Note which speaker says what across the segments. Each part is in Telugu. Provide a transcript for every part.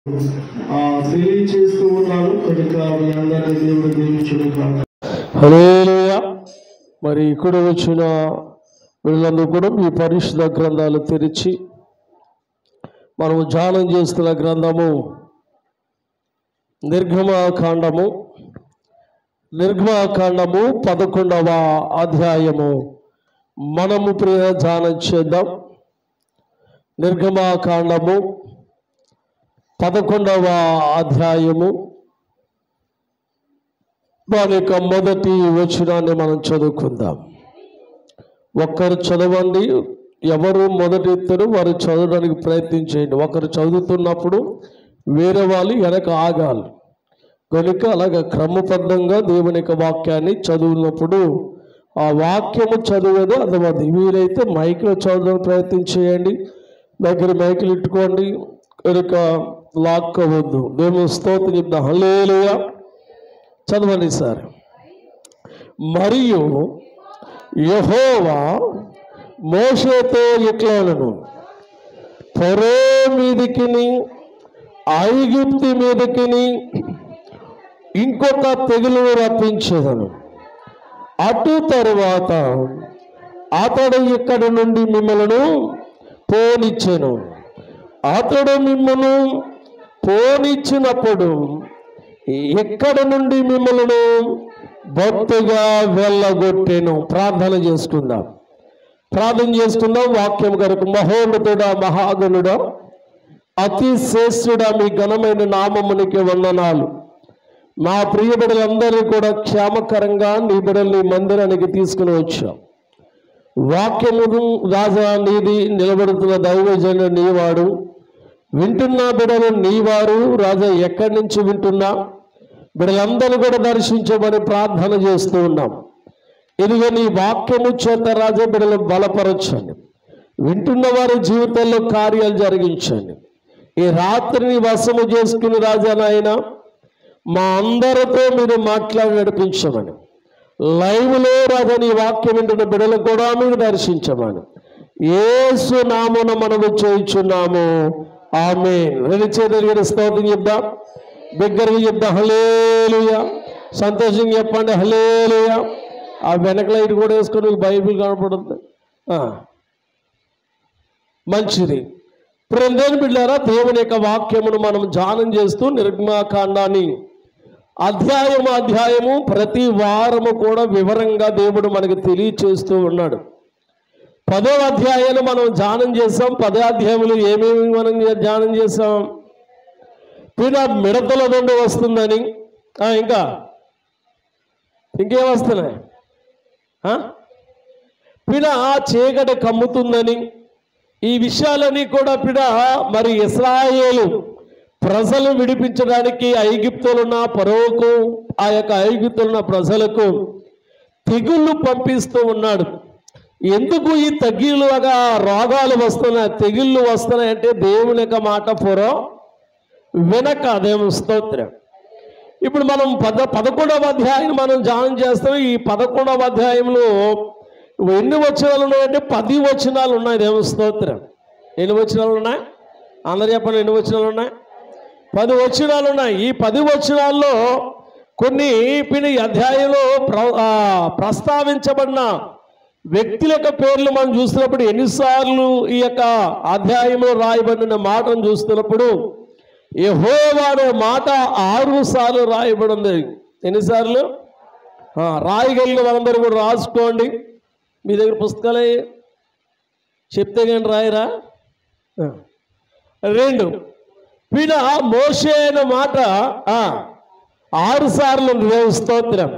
Speaker 1: తెలియచేస్తూ ఉన్నాను. కనుక మీ అందరినీ దేవుడు దీవించును కాక.
Speaker 2: హల్లెలూయా. మరి ఇక్కడ వచ్చిన వీళ్ళందరూ కూడా మీ పరిశుద్ధ గ్రంథాలు తెరిచి మనము ధ్యానం చేస్తున్న గ్రంథము నిర్గమకాండము 11వ అధ్యాయము మనము ధ్యానం చేద్దాం. నిర్గమకాండము 11వ అధ్యాయము దాని యొక్క మొదటి వచనాన్ని మనం చదువుకుందాం. ఒక్కరు చదవండి, ఎవరు మొదటి ఇద్దరు వారు చదవడానికి ప్రయత్నించేయండి. ఒకరు చదువుతున్నప్పుడు వేరే వాళ్ళు వెనక ఆగాలి. కనుక అలాగ క్రమబద్ధంగా దేవుని యొక్క వాక్యాన్ని చదివినప్పుడు ఆ వాక్యము చదివేదో అర్థమవుతుంది. వీలైతే మైక్లో చదవడానికి ప్రయత్నం చేయండి. మైకులు ఇట్టుకోండి, కనుక లాక్కోవద్దు. దేవుని స్తోత్రం చెప్తాం. హల్లెలూయా. చదవండి సార్. మరియు యెహోవా మోషేతో ఇట్లనెను, ఫరో మీదికిని ఐగుప్తు మీదికిని ఇంకొక తెగులు రప్పించెదను. అటు తరువాత అతడు ఇక్కడి నుండి మిమ్మల్ని పోనిచ్చెను. అతడు మిమ్మల్ని పోనిచ్చినప్పుడు ఎక్కడి నుండి మిమ్మల్ని బొత్తుగా వెళ్ళగొట్టెను. ప్రార్థన చేసుకుందాం. వాక్యం కొరకు. మహోన్నతుడా, మహాగణుడా, అతి శ్రేష్ఠుడా, మీ ఘనమైన నామమునికి వందనాలు. మా ప్రియ బిడ్డలందరూ కూడా క్షేమకరంగా నీ బిడ్డల్ని మందిరానికి తీసుకుని వచ్చాం. వాక్యము రాజా నీది, నిలబడుతున్న దైవజనుడు నీవాడు, వింటున్న బిడ్డలు నీవారు. రాజా ఎక్కడి నుంచి వింటున్నా బిడ్డలందరూ కూడా దర్శించమని ప్రార్థన చేస్తూ ఉన్నాం. ఇదిగో నీ వాక్యము చేత రాజా బిడ్డలు బలపరచండి. వింటున్న వారి జీవితంలో కార్యాలు జరిగించండి. ఈ రాత్రిని వశము చేసుకుని రాజా నాయన మా అందరితో మీరు మాట్లాడి నడిపించమని, లైవ్లో రాజా నీ వాక్యం వింటున్న బిడ్డలు కూడా మీరు దర్శించమని యేసు నామమున మనము చేయుచున్నాము. ఆమేన్. రెండు చేతులు స్తోత్రం చెప్దాం. దగ్గరగా చెప్దాం. హల్లెలూయా. సంతోషంగా చెప్పండి. హల్లెలూయా. ఆ వెనక లైట్ కూడా వేసుకొని బైబిల్ కనపడుతుంది. మంచిది. ప్రేమదేని బిడ్డలారా, దేవుని యొక్క వాక్యమును మనం ధ్యానం చేస్తూ నిర్గమకాండాన్ని అధ్యాయము ప్రతి వారము కూడా వివరంగా దేవుడు మనకు తెలియచేస్తూ ఉన్నాడు. 10వ అధ్యాయాన్ని మనం ధ్యానం చేసాం. 10 అధ్యాయములు ఏమేమి మనం ధ్యానం చేసాం? మిడతల నుండి వస్తుందని, ఇంకేం వస్తున్నాయి? చీకటి కమ్ముతుందని, ఈ విషయాలన్నీ కూడా మరి ఇశ్రాయేలు ప్రజలు విడిపించడానికి ఐగుప్తులున్న ఫరోకు, ఆ యొక్క ఐగుప్తులున్న ప్రజలకు తెగుళ్ళు పంపిస్తూ ఉన్నాడు. ఎందుకు ఈ తగ్గిలుగా రోగాలు వస్తున్నాయి, తెగుళ్ళు వస్తున్నాయంటే దేవుని యొక్క మాట ఫరో వినక. దేవుని స్తోత్రం. ఇప్పుడు మనం 11వ అధ్యాయం మనం ధ్యానం చేస్తాం. ఈ 11వ అధ్యాయంలో ఎన్ని వచనాలు ఉన్నాయంటే 10 వచనాలు ఉన్నాయి. దేవుని స్తోత్రం. ఎన్ని వచనాలు ఉన్నాయి? అందరు చెప్పండి. ఎన్ని వచనాలు ఉన్నాయి? 10 వచనాలు ఉన్నాయి. ఈ 10 వచనాల్లో కొన్ని అధ్యాయంలో ప్రస్తావించబడిన వ్యక్తుల యొక్క పేర్లు మనం చూస్తున్నప్పుడు, ఎన్నిసార్లు ఈ యొక్క అధ్యాయంలో రాయబడిన మాటను చూస్తున్నప్పుడు యెహోవా అనే మాట 6 సార్లు రాయబడింది. ఎన్నిసార్లు? రాయగలిగిన వాళ్ళందరూ కూడా రాసుకోండి. మీ దగ్గర పుస్తకాలే చెప్తే కానీ రాయరా? 2 మోషే అనే మాట 6 సార్లు ఉంది. దేవుని స్తోత్రం.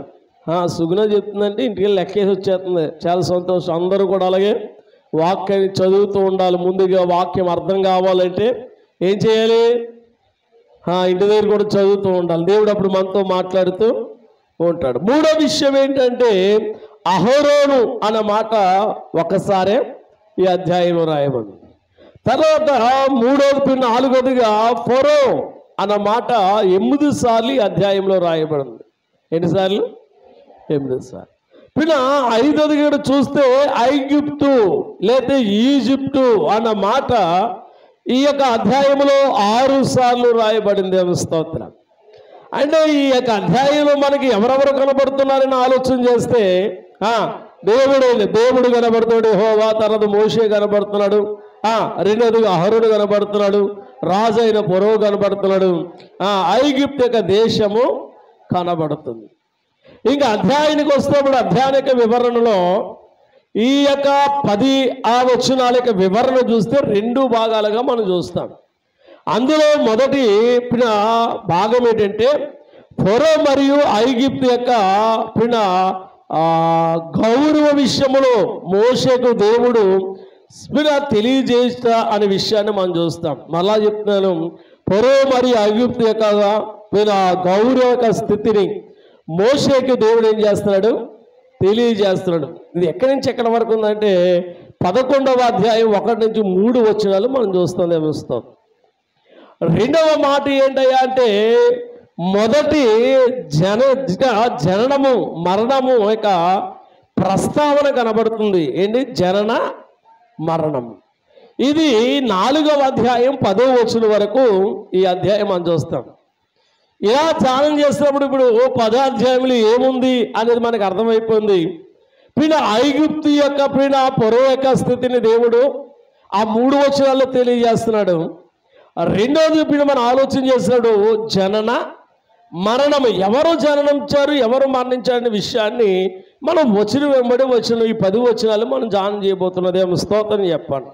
Speaker 2: సుగుణ చెప్తుందంటే ఇంటికి లెక్కేసి వచ్చేస్తుంది. చాలా సంతోషం. అందరూ కూడా అలాగే వాక్యాన్ని చదువుతూ ఉండాలి. ముందుగా వాక్యం అర్థం కావాలంటే ఏం చేయాలి? ఇంటి దగ్గర కూడా చదువుతూ ఉండాలి. దేవుడు అప్పుడు మనతో మాట్లాడుతూ ఉంటాడు. 3వ విషయం ఏంటంటే అహరోను అన్న మాట ఒకసారే ఈ అధ్యాయంలో రాయబడింది. తర్వాత 4వదిగా ఫరో అన్న మాట 8 సార్లు ఈ అధ్యాయంలో రాయబడింది. ఎన్నిసార్లు? 8 సార్లు. 5వదిగా చూస్తే ఐగుప్తు లేదా ఈజిప్టు అన్న మాట ఈ యొక్క అధ్యాయంలో 6 సార్లు రాయబడింది. దేవుని స్తోత్రం. అంటే ఈ యొక్క అధ్యాయంలో మనకి ఎవరెవరు కనబడుతున్నారని ఆలోచన చేస్తే దేవుడు కనబడుతున్నాడు, యెహోవా, తర్వాత మోషే కనబడుతున్నాడు, రెండోదిగా అహరోను కనబడుతున్నాడు, రాజు అయిన ఫరో కనబడుతున్నాడు, ఐగుప్తు యొక్క దేశము కనబడుతుంది. ఇంకా అధ్యాయానికి వస్తున్నప్పుడు అధ్యాయం యొక్క వివరణలో ఈ యొక్క 10 వచనాల యొక్క వివరణ చూస్తే 2 భాగాలుగా మనం చూస్తాం. అందులో మొదటి భాగం ఏంటంటే ఫరో మరియు ఐగుప్తు యొక్క గౌరవ విషయంలో మోషేకు దేవుడు తెలియజేస్తా అనే విషయాన్ని మనం చూస్తాం. మళ్ళా చెప్తున్నాను, ఫరో మరియు ఐగుప్తు యొక్క గౌరవ యొక్క స్థితిని మోషేకు దేవుడు ఏం చేస్తున్నాడు, తెలియజేస్తున్నాడు. ఇది ఎక్కడి నుంచి ఎక్కడి వరకు ఉందంటే 11వ అధ్యాయం 1 నుంచి 3 వచనాలు మనం చూస్తాం. ఏమొస్తాం. రెండవ మాట ఏంటయ్యా అంటే మొదటి జననము మరణము యొక్క ప్రస్తావన కనబడుతుంది. ఏంటి? జనన మరణం. ఇది 4వ అధ్యాయం 10వ వచనం వరకు ఈ అధ్యాయం మనం చూస్తాం. ఇలా ధ్యానం చేసినప్పుడు ఇప్పుడు 10వ అధ్యాయంలో ఏముంది అనేది మనకు అర్థమైపోయింది. ఐగుప్తు యొక్క ఫరో యొక్క స్థితిని దేవుడు ఆ 3 వచనాల్లో తెలియజేస్తున్నాడు. రెండోది మనం ఆలోచన చేస్తున్నాడు, జనన మరణము. ఎవరు జననించారు, ఎవరు మరణించారనే విషయాన్ని మనం వచనం వెంబడి వచనం ఈ 10 వచనాలు మనం ధ్యానం చేయబోతున్నది. స్తోత్రం చెప్పండి.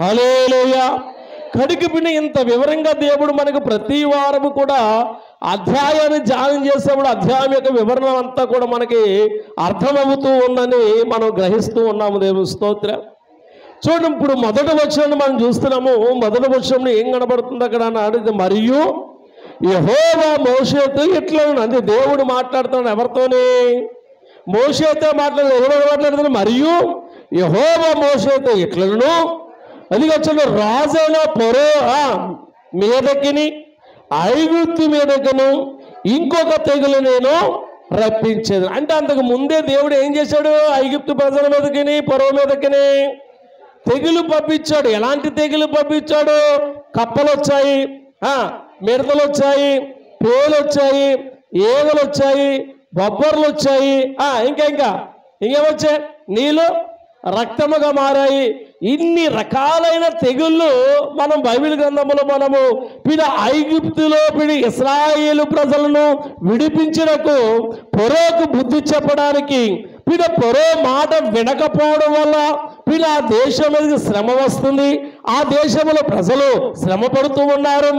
Speaker 2: హల్లెలూయా. కడిగిపిన ఇంత వివరంగా దేవుడు మనకు ప్రతి వారము కూడా అధ్యాయాన్ని ధ్యానం చేసేప్పుడు అధ్యాయం యొక్క వివరణ అంతా కూడా మనకి అర్థమవుతూ ఉందని మనం గ్రహిస్తూ ఉన్నాము. దేవుని స్తోత్రం. చూడండి, ఇప్పుడు మొదటి వచనాన్ని మనం చూస్తున్నాము. మొదటి వచనంలో ఏం కనబడుతుంది అక్కడ అన్నాడు, మరియు యెహోవా మోషేతో ఇట్లా అంటే దేవుడు మాట్లాడుతున్నాడు. ఎవరితోని? మోషేతో మాట్లాడుతున్నాడు. మరియు యెహోవా మోషేతో ఇట్లను అది వచ్చిన రాజైన ఫరో మీదకిని ఐగుప్తు మీదకను ఇంకొక తెగులు నేను రప్పించేది. అంటే అంతకు ముందే దేవుడు ఏం చేశాడు? ఐగుప్తు ప్రజల మీదకిని ఫరో మీదకిని తెగులు పంపించాడు. ఎలాంటి తెగులు పంపించాడు? కప్పలు వచ్చాయి, మిడతలు వచ్చాయి, పేలు వచ్చాయి, ఏగలు వచ్చాయి, బొబ్బర్లు వచ్చాయి, ఇంకేమొచ్చాయి? నీళ్ళు రక్తముగా మారాయి. ఇన్ని రకాలైన తెగుళ్ళు మనం బైబిల్ గ్రంథంలో మనము ఐగుప్తులో ఇశ్రాయేలు ప్రజలను విడిపించడానికి ఫరోకు బుద్ధి చెప్పడానికి ఫరో మాట వినకపోవడం వల్ల ఆ దేశం మీద శ్రమ వస్తుంది. ఆ దేశంలో ప్రజలు శ్రమ పడుతూ ఉన్నారు.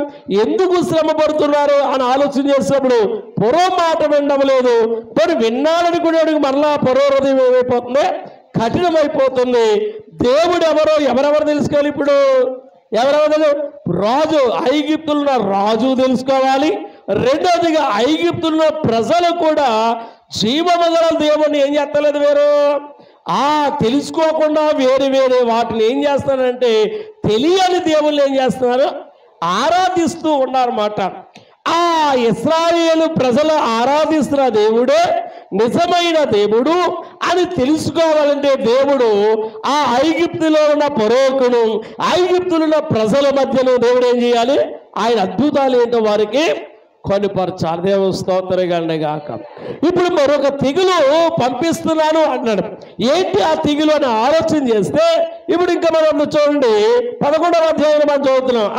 Speaker 2: ఎందుకు శ్రమ పడుతున్నారు అని ఆలోచన చేసినప్పుడు ఫరో మాట వినడం లేదు. మరి విన్నాడనుకునేవాడికి మరలా ఫరో హృదయం ఏమైపోతుంది? కఠినమైపోతుంది. దేవుడు ఎవరెవరు తెలుసుకోవాలి? ఇప్పుడు ఎవరెవరు? రాజు, ఐగుప్తులున్న రాజు తెలుసుకోవాలి. రెండోదిగా ఐగుప్తులున్న ప్రజలు కూడా జీవము గల దేవుణ్ణి ఏం చేస్తలేదు, వేరు తెలుసుకోకుండా వేరే వాటిని ఏం చేస్తారంటే తెలియని దేవుళ్ళు ఏం చేస్తున్నారు? ఆరాధిస్తూ ఉన్నారన్నమాట. ఆ ఇశ్రాయేలు ప్రజలు ఆరాధిస్తున్న దేవుడే నిజమైన దేవుడు అని తెలుసుకోవాలంటే దేవుడు ఆ ఐగుప్తులో ఉన్న ఫరోకును ఐగుప్తులో ఉన్న ప్రజల మధ్యలో దేవుడు ఏం చేయాలి? ఆయన అద్భుతాలు ఏంటో వారికి కొనిపరచాలి. దేవుని స్తోత్రం గాక. ఇప్పుడు మరొక తెగులు పంపిస్తున్నాను అన్నాడు. ఏంటి ఆ తెగులు అని ఆలోచన చేస్తే ఇప్పుడు ఇంకా మనం చూడండి 11వ అధ్యాయం మనం చదువుతున్నాం.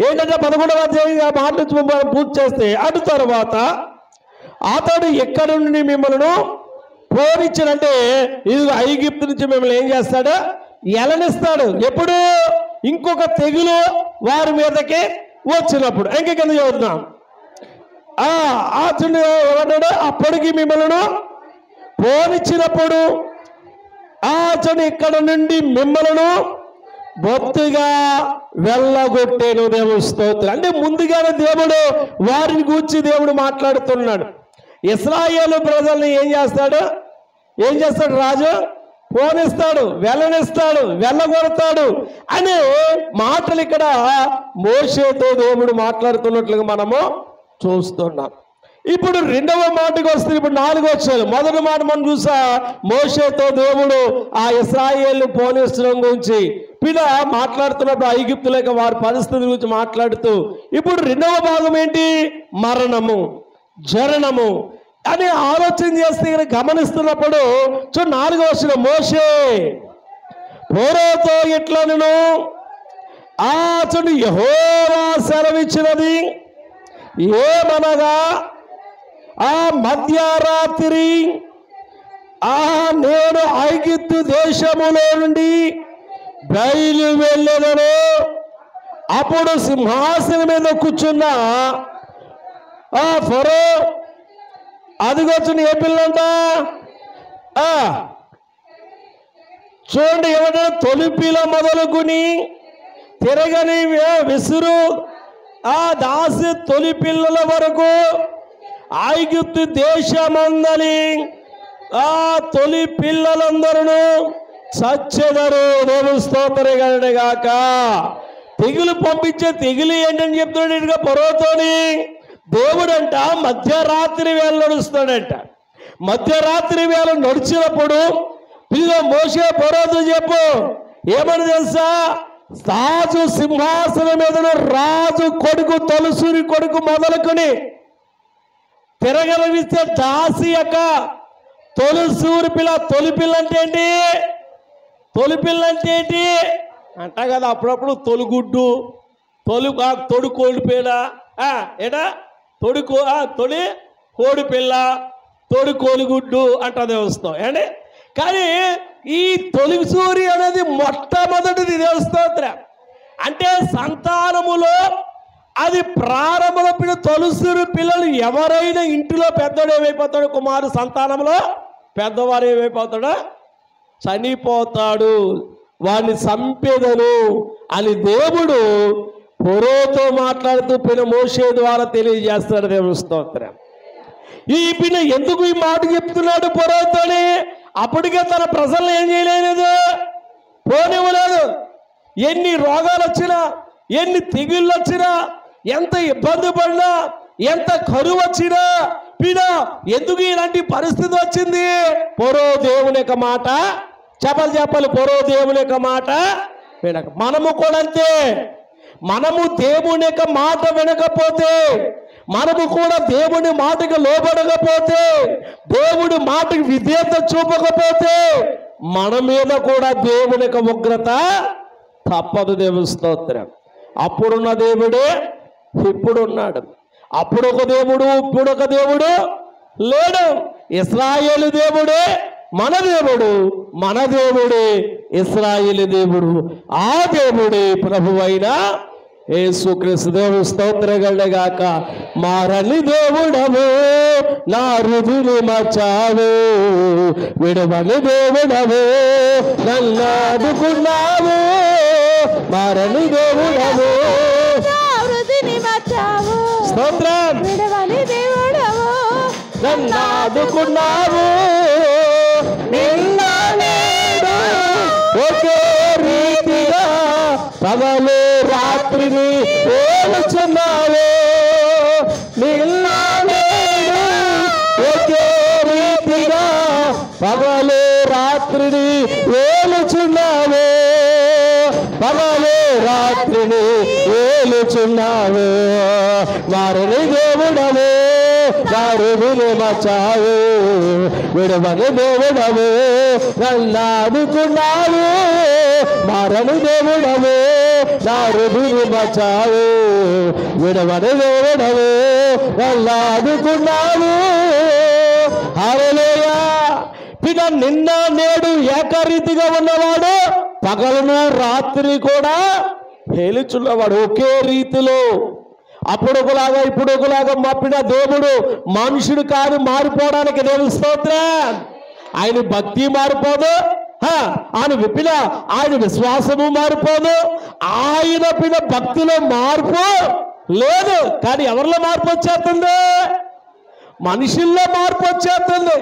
Speaker 2: ఏంటంటే 11వ అధ్యాయం మాటలు పూర్తి చేస్తే అటు తర్వాత అతడు ఎక్కడి నుండి మిమ్మల్ని పోనిచ్చాడంటే ఇది ఐగుప్తు నుంచి మిమ్మల్ని ఏం చేస్తాడు? ఎలనిస్తాడు. ఎప్పుడు? ఇంకొక తెగులు వారి మీదకి వచ్చినప్పుడు. ఇంకా కింద చదువుతున్నాం. అతడు ఏమన్నాడు? అప్పటికి మిమ్మల్ని పోనిచ్చినప్పుడు అతడు ఇక్కడ నుండి మిమ్మల్ని బొత్తుగా వెళ్ళగొట్టేను. దేవుని స్తోత్రం. అంటే ముందుగానే దేవుడు వారిని గూర్చి దేవుడు మాట్లాడుతున్నాడు. ఇశ్రాయేలు ప్రజల్ని ఏం చేస్తాడు? రాజు పోనిస్తాడు, వెళ్ళనిస్తాడు, వెళ్ళగొడతాడు అనే మాటలు ఇక్కడ మోషేతో దేవుడు మాట్లాడుతున్నట్లుగా మనము చూస్తున్నాం. ఇప్పుడు రెండవ మాటకు వస్తే ఇప్పుడు 4వ వచనం. మొదటి మాట మనం చూసా, మోషేతో దేవుడు ఆ ఇశ్రాయేలు పోనిస్తడం గురించి పిల్ల మాట్లాడుతున్నప్పుడు ఐగుప్తు లేక వారి పరిస్థితి గురించి మాట్లాడుతూ, ఇప్పుడు రెండవ భాగం ఏంటి? మరణము, జననము అని ఆలోచన చేస్తే గమనిస్తున్నప్పుడు 4వ వచనం, మోషే ఫరోతో ఇట్లనెను, యెహోవా సెలవిచ్చినది ఏమనగా, ఆ మధ్యరాత్రి నేను ఐగుప్తు దేశములో నుండి బయలు వెళ్ళెదను. అప్పుడు సింహాసనం మీద కూర్చున్న ఆ ఫరో అదిగొచ్చుని ఏ పిల్లంట చూడండి, ఏమంటే తొలిపిల మొదలుకుని తిరగని విసురు ఆ దాసి తొలి పిల్లల వరకు ఐగుప్తు దేశమందలి ఆ తొలి పిల్లలందరూ చచ్చెదరు. దేవుని స్తోత్రం గాక. తెగులు పంపించే తెగులు ఏంటని చెప్తున్నాడు ఫరోతోని. దేవుడంట మధ్యరాత్రి వేళ నడుస్తాడంట. మధ్యరాత్రి వేళ నడిచినప్పుడు పిల్ల మోషే ఫరోతో చెప్పు ఏమని తెలుసా, రాజు సింహాసనం మీద రాజు కొడుకు తొలసూరి కొడుకు మొదలుకొని తిరగలనిస్తే దాసి యొక్క తొలసూరి పిల్ల. తొలి పిల్ల అంటే ఏంటి? తొలి పిల్ల అంటే ఏంటి అంట కదా, అప్పుడప్పుడు తొలిగుడ్డు, తొడి కోడి పిల్ల, ఏడా తొడి కోడి పిల్ల, తొడి కోలిగుడ్డు అంటదే వస్తాం ఏంటి. కానీ ఈ తొలి సూరి అనేది మొట్టమొదటిది దేవస్తోత్రం. అంటే సంతానములో అది ప్రారంభమైన తొలిసూరి పిల్లలు ఎవరైనా ఇంటిలో పెద్దవాడు ఏమైపోతాడు? కుమారు సంతానంలో పెద్దవారు ఏమైపోతాడో చనిపోతాడు, వాడిని చంపేదను అని దేవుడు ఫరోతో మాట్లాడుతూ పిల్ల మోషే ద్వారా తెలియజేస్తాడు. దేవుని స్తోత్రం. ఈ పిల్ల ఎందుకు ఈ మాట చెప్తున్నాడు ఫరోతోని? అప్పటికే తన ప్రజలను ఏం చేయలేదు, పోనివ్వలేదు. ఎన్ని రోగాలు వచ్చినా, ఎన్ని తెగుళ్ళు వచ్చినా, ఎంత ఇబ్బంది పడినా, ఎంత కరువు వచ్చినా పిల్ల ఎందుకు ఇలాంటి పరిస్థితి వచ్చింది? ఫరో దేవుని యొక్క మాట చెప్పాలి. ఫరో దేవుని యొక్క మాట వినక. మనము కూడా అంతే. మనము దేవుని యొక్క మాట వినకపోతే, మనము కూడా దేవుని మాటకు లోబడకపోతే, దేవుడి మాటకు విధేయత చూపకపోతే మన మీద కూడా దేవుని యొక్క ఉగ్రత తప్పదు. దేవుని స్తోత్రం. అప్పుడున్న దేవుడే ఇప్పుడున్నాడు. అప్పుడు ఒక దేవుడు, ఇప్పుడు ఒక దేవుడు లేడు. ఇశ్రాయేలు దేవుడే మన దేవుడు, మన దేవుడే ఇశ్రాయేలు దేవుడు. ఆ దేవుడే ప్రభువైన యేసుక్రీస్తు. దేవుని స్తోత్రం గాక. మారని దేవుడవు, నా హృదయని మార్చావు, విడవని దేవుడవు, నన్ను ఆదుకున్నావు. మారని దేవుడవు, స్తోత్రం, నన్ను ఆదుకున్నావు. నిన్న నేడు ఒకే రీతిగా పగలు రాత్రిని పోలుచున్నావు. నిన్న నేడు ఒకే రీతిగా పగలు రాత్రిని వేలుచున్నావు. పగలు రాత్రిని వేలుచున్నావు. వారిని దేవుడవు, వారు విలువచావు, విడవని దేవుడవు, నన్ను ఆదుకున్నావు. మారని దేవుడవు, వారు విలువచావు, విడవని దేవుడవు, నన్ను ఆదుకున్నావు. హల్లెలూయా. పిల్ల నిన్న నేడు ఏకరీతిగా ఉన్నవాడు, పగలును రాత్రి కూడా హేలుచున్నవాడు. ఒకే రీతిలో అప్పుడు ఒకలాగా ఇప్పుడు ఒకలాగా మప్పిన దేవుడు మనుషుడు కాదు మారిపోవడానికి. దేవుని స్తోత్రం. ఆయన భక్తి మారిపోదు, ఆయన విప్పిన ఆయన విశ్వాసము మారిపోదు, ఆయన పిన భక్తిలో మార్పు లేదు. కానీ ఎవరిలో మార్పు వచ్చేస్తుంది? మనుషుల్లో మార్పు వచ్చేస్తుంది.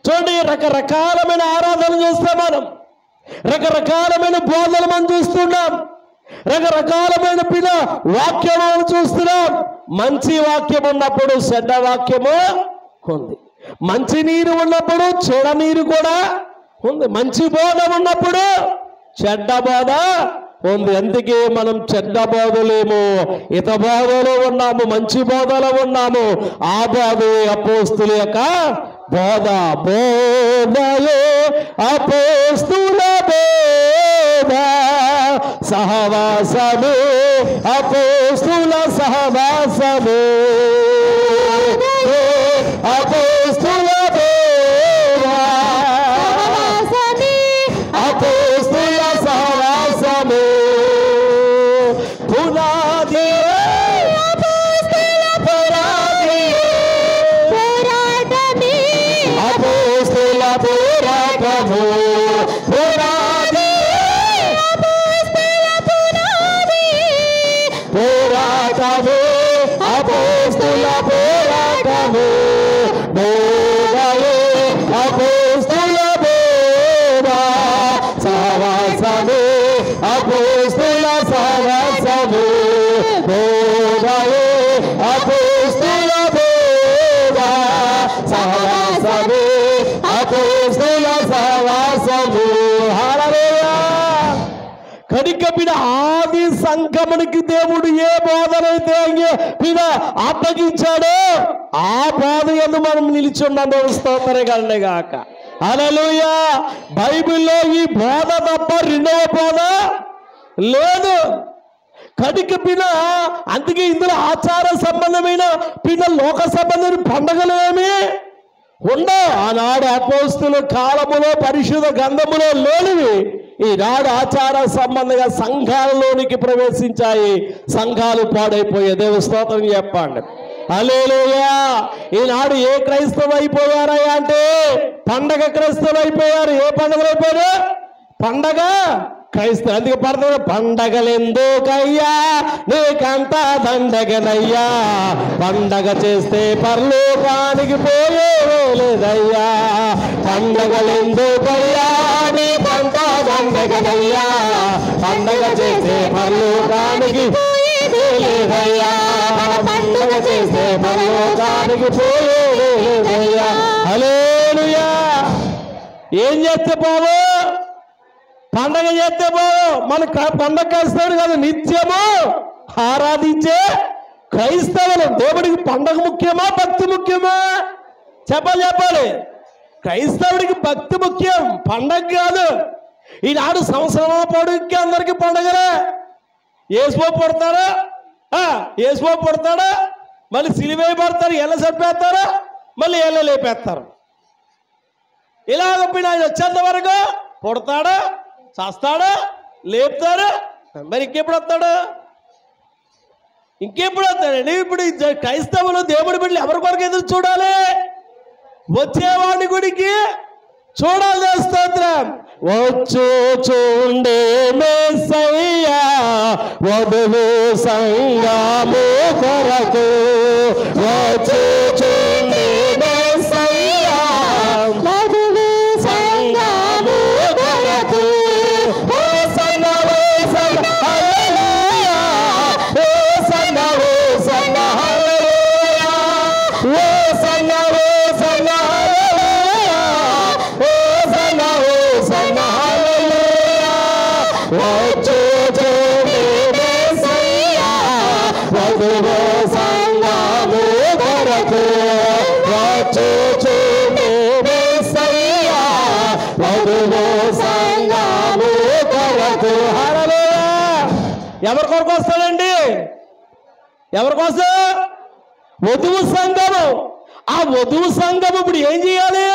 Speaker 2: చూడండి, రకరకాలమైన ఆరాధన చూస్తాం మనం, రకరకాలమైన బోధనలు మనం చూస్తున్నాం, రకరకాలమైన పిల్ల వాక్యాలను చూస్తున్నాం. మంచి వాక్యం ఉన్నప్పుడు చెడ్డ వాక్యము ఉంది, మంచి నీరు ఉన్నప్పుడు చెడ నీరు కూడా ఉంది, మంచి బోధ ఉన్నప్పుడు చెడ్డ బోధ ఉంది. అందుకే మనం చెడ్డ బోధలేము, ఇత బోధలో ఉన్నాము, మంచి బోధలో ఉన్నాము. ఆ బోధే అపోస్తుల యొక్క బోధ. బోధయే అపోస్తుల బోధ, సహవాసము అపోస్తుల సహవాసము, అపోస్తుల బోధ, అపోస్తుల సహవాసము, పునాది అపోస్తుల పోరాటము, పోరాటము అపోస్తుల పోరాటము, బోధయే అపోస్తుల బోధ, సహవాసము అపోస్తుల సహవాసము, బోధయే అపోస్తుల బోధ, సహవాసము అపోస్తుల సహవాసము. హల్లెలూయా. కనుక పిన ఆది సంగమునికి దేవుడు ఏ బోధనైతే పిన అప్పగించాడో ఆ బోధ యందు మనం నిలిచున్నాము. స్తోత్రం కలుగుగాక. హల్లెలూయా. బైబిల్లో ఈ బోధ తప్ప రెండవ బోధ లేదు. కనుక పిన అందుకే ఇందులో ఆచార సంబంధమైన పిన లోక సంబంధమైన పండుగలు ఏమి ఉండవు. ఆనాడు అపోస్తుల కాలములో పరిశుద్ధ గ్రంథములో లేనివి ఈనాడు ఆచార సంబంధంగా సంఘాలలోనికి ప్రవేశించాయి. సంఘాలు పాడైపోయే. దేవుని స్తోత్రం చెప్పండి. హల్లెలూయా. ఈనాడు ఏ క్రైస్తవులు అయిపోయారా అంటే పండగ క్రైస్తవులు అయిపోయారు. ఏ పండుగలు అయిపోయారు? పండగ క్రైస్తవు. అందుకే పడుతుంది, పండగలెందుకయ్యా నీకంతా దండగనయ్యా, పండగ చేస్తే పరలోకానికి పోయేదయ్యా, పండగలెందుకయ్యా నీకంతా దండగనయ్యా, పండగ చేస్తే పరలోకానికి పోయేదయ్యా, పండగ చేస్తే పరలోకానికి పోయేదయ్యా. హల్లెలూయా. ఏం చేస్తే బాబు? పండగ చేస్తే బాబు మన పండగ క్రైస్తవుడు కాదు, నిత్యము ఆరాధించే క్రైస్తవులు. దేవుడికి పండగ ముఖ్యమా భక్తి ముఖ్యమా? చెప్పాలి. క్రైస్తవుడికి భక్తి ముఖ్యం, పండగ కాదు. ఈనాడు సంవత్సరం పొడుగుకి అందరికీ పండగలే. యేసుబాబు పుడతారా, యేసుబాబు పుడతాడా, మళ్ళీ సిలువై పడతారు, ఎల్ల చంపేస్తారా, మళ్ళీ ఎల్ల లేపేస్తారు. ఇలాగ ఆయన వచ్చేంత వరకు పుడతాడా, చేస్తాడా, లేపుతాడు. మరి ఇంకెప్పుడు వస్తాడు? ఇంకెప్పుడు వస్తాడండి? ఇప్పుడు క్రైస్తవులు దేవుడి బిడ్డలు ఎవరి కొరకు ఎదురు చూడాలి? వచ్చేవాడి గుడికి చూడాలి. స్తోత్రం. వచ్చు చూండే మెస్సయ్యా వధువు సంగము కొరకు, వచ్చు చూండే మెస్సయ్యా వధువు సంగము కొరకు, హోసన్న హోసన్న హల్లెలూయా, హోసన్న హోసన్న హల్లెలూయా, హోసన్న హోసన్న హల్లెలూయా, హోసన్న హోసన్న హల్లెలూయా, వచ్చు చూండే మెస్సయ్యా వధువు సంగము కొరకు, వచ్చు చూండే మెస్సయ్యా వధువు సంగము కొరకు. హల్లెలూయా. ఎవరి కొరకు వస్తాడండి? ఎవరి కోసం? వధువు సంఘము. ఆ వధువు సంఘం ఇప్పుడు ఏం చేయాలి?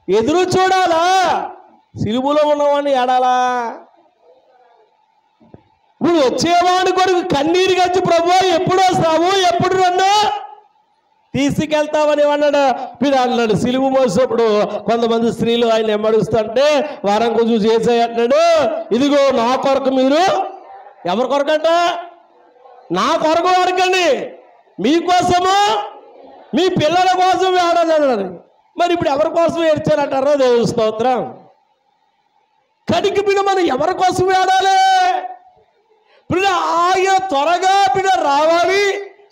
Speaker 2: ఎదురు చూడాలా? సిలువలో ఉన్నవాడిని ఏడాలా? ఇప్పుడు వచ్చేవాడి కొరకు కన్నీరు గచ్చి, ప్రభు ఎప్పుడు వస్తావు, ఎప్పుడు నన్ను తీసుకెళ్తామని అన్నాడు. మీరు అన్నాడు సిలువు మోసేప్పుడు కొంతమంది స్త్రీలు ఆయన ఎమ్మడుస్తుంటే వారం కొంచెం చేసాయి అంటాడు, ఇదిగో నా కొరకు మీరు. ఎవరి కొరకంట? నా కొరకు వాడకండి, మీకోసము మీ పిల్లల కోసం వేడాలి అన్నారు. మరి ఇప్పుడు ఎవరి కోసం ఏడ్చారంటారో దేవుని స్తోత్రం. కడికి బిడ్డ మనం ఎవరి కోసం వేడాలి? బిడ్డ ఆయన త్వరగా బిడ్డ రావాలి,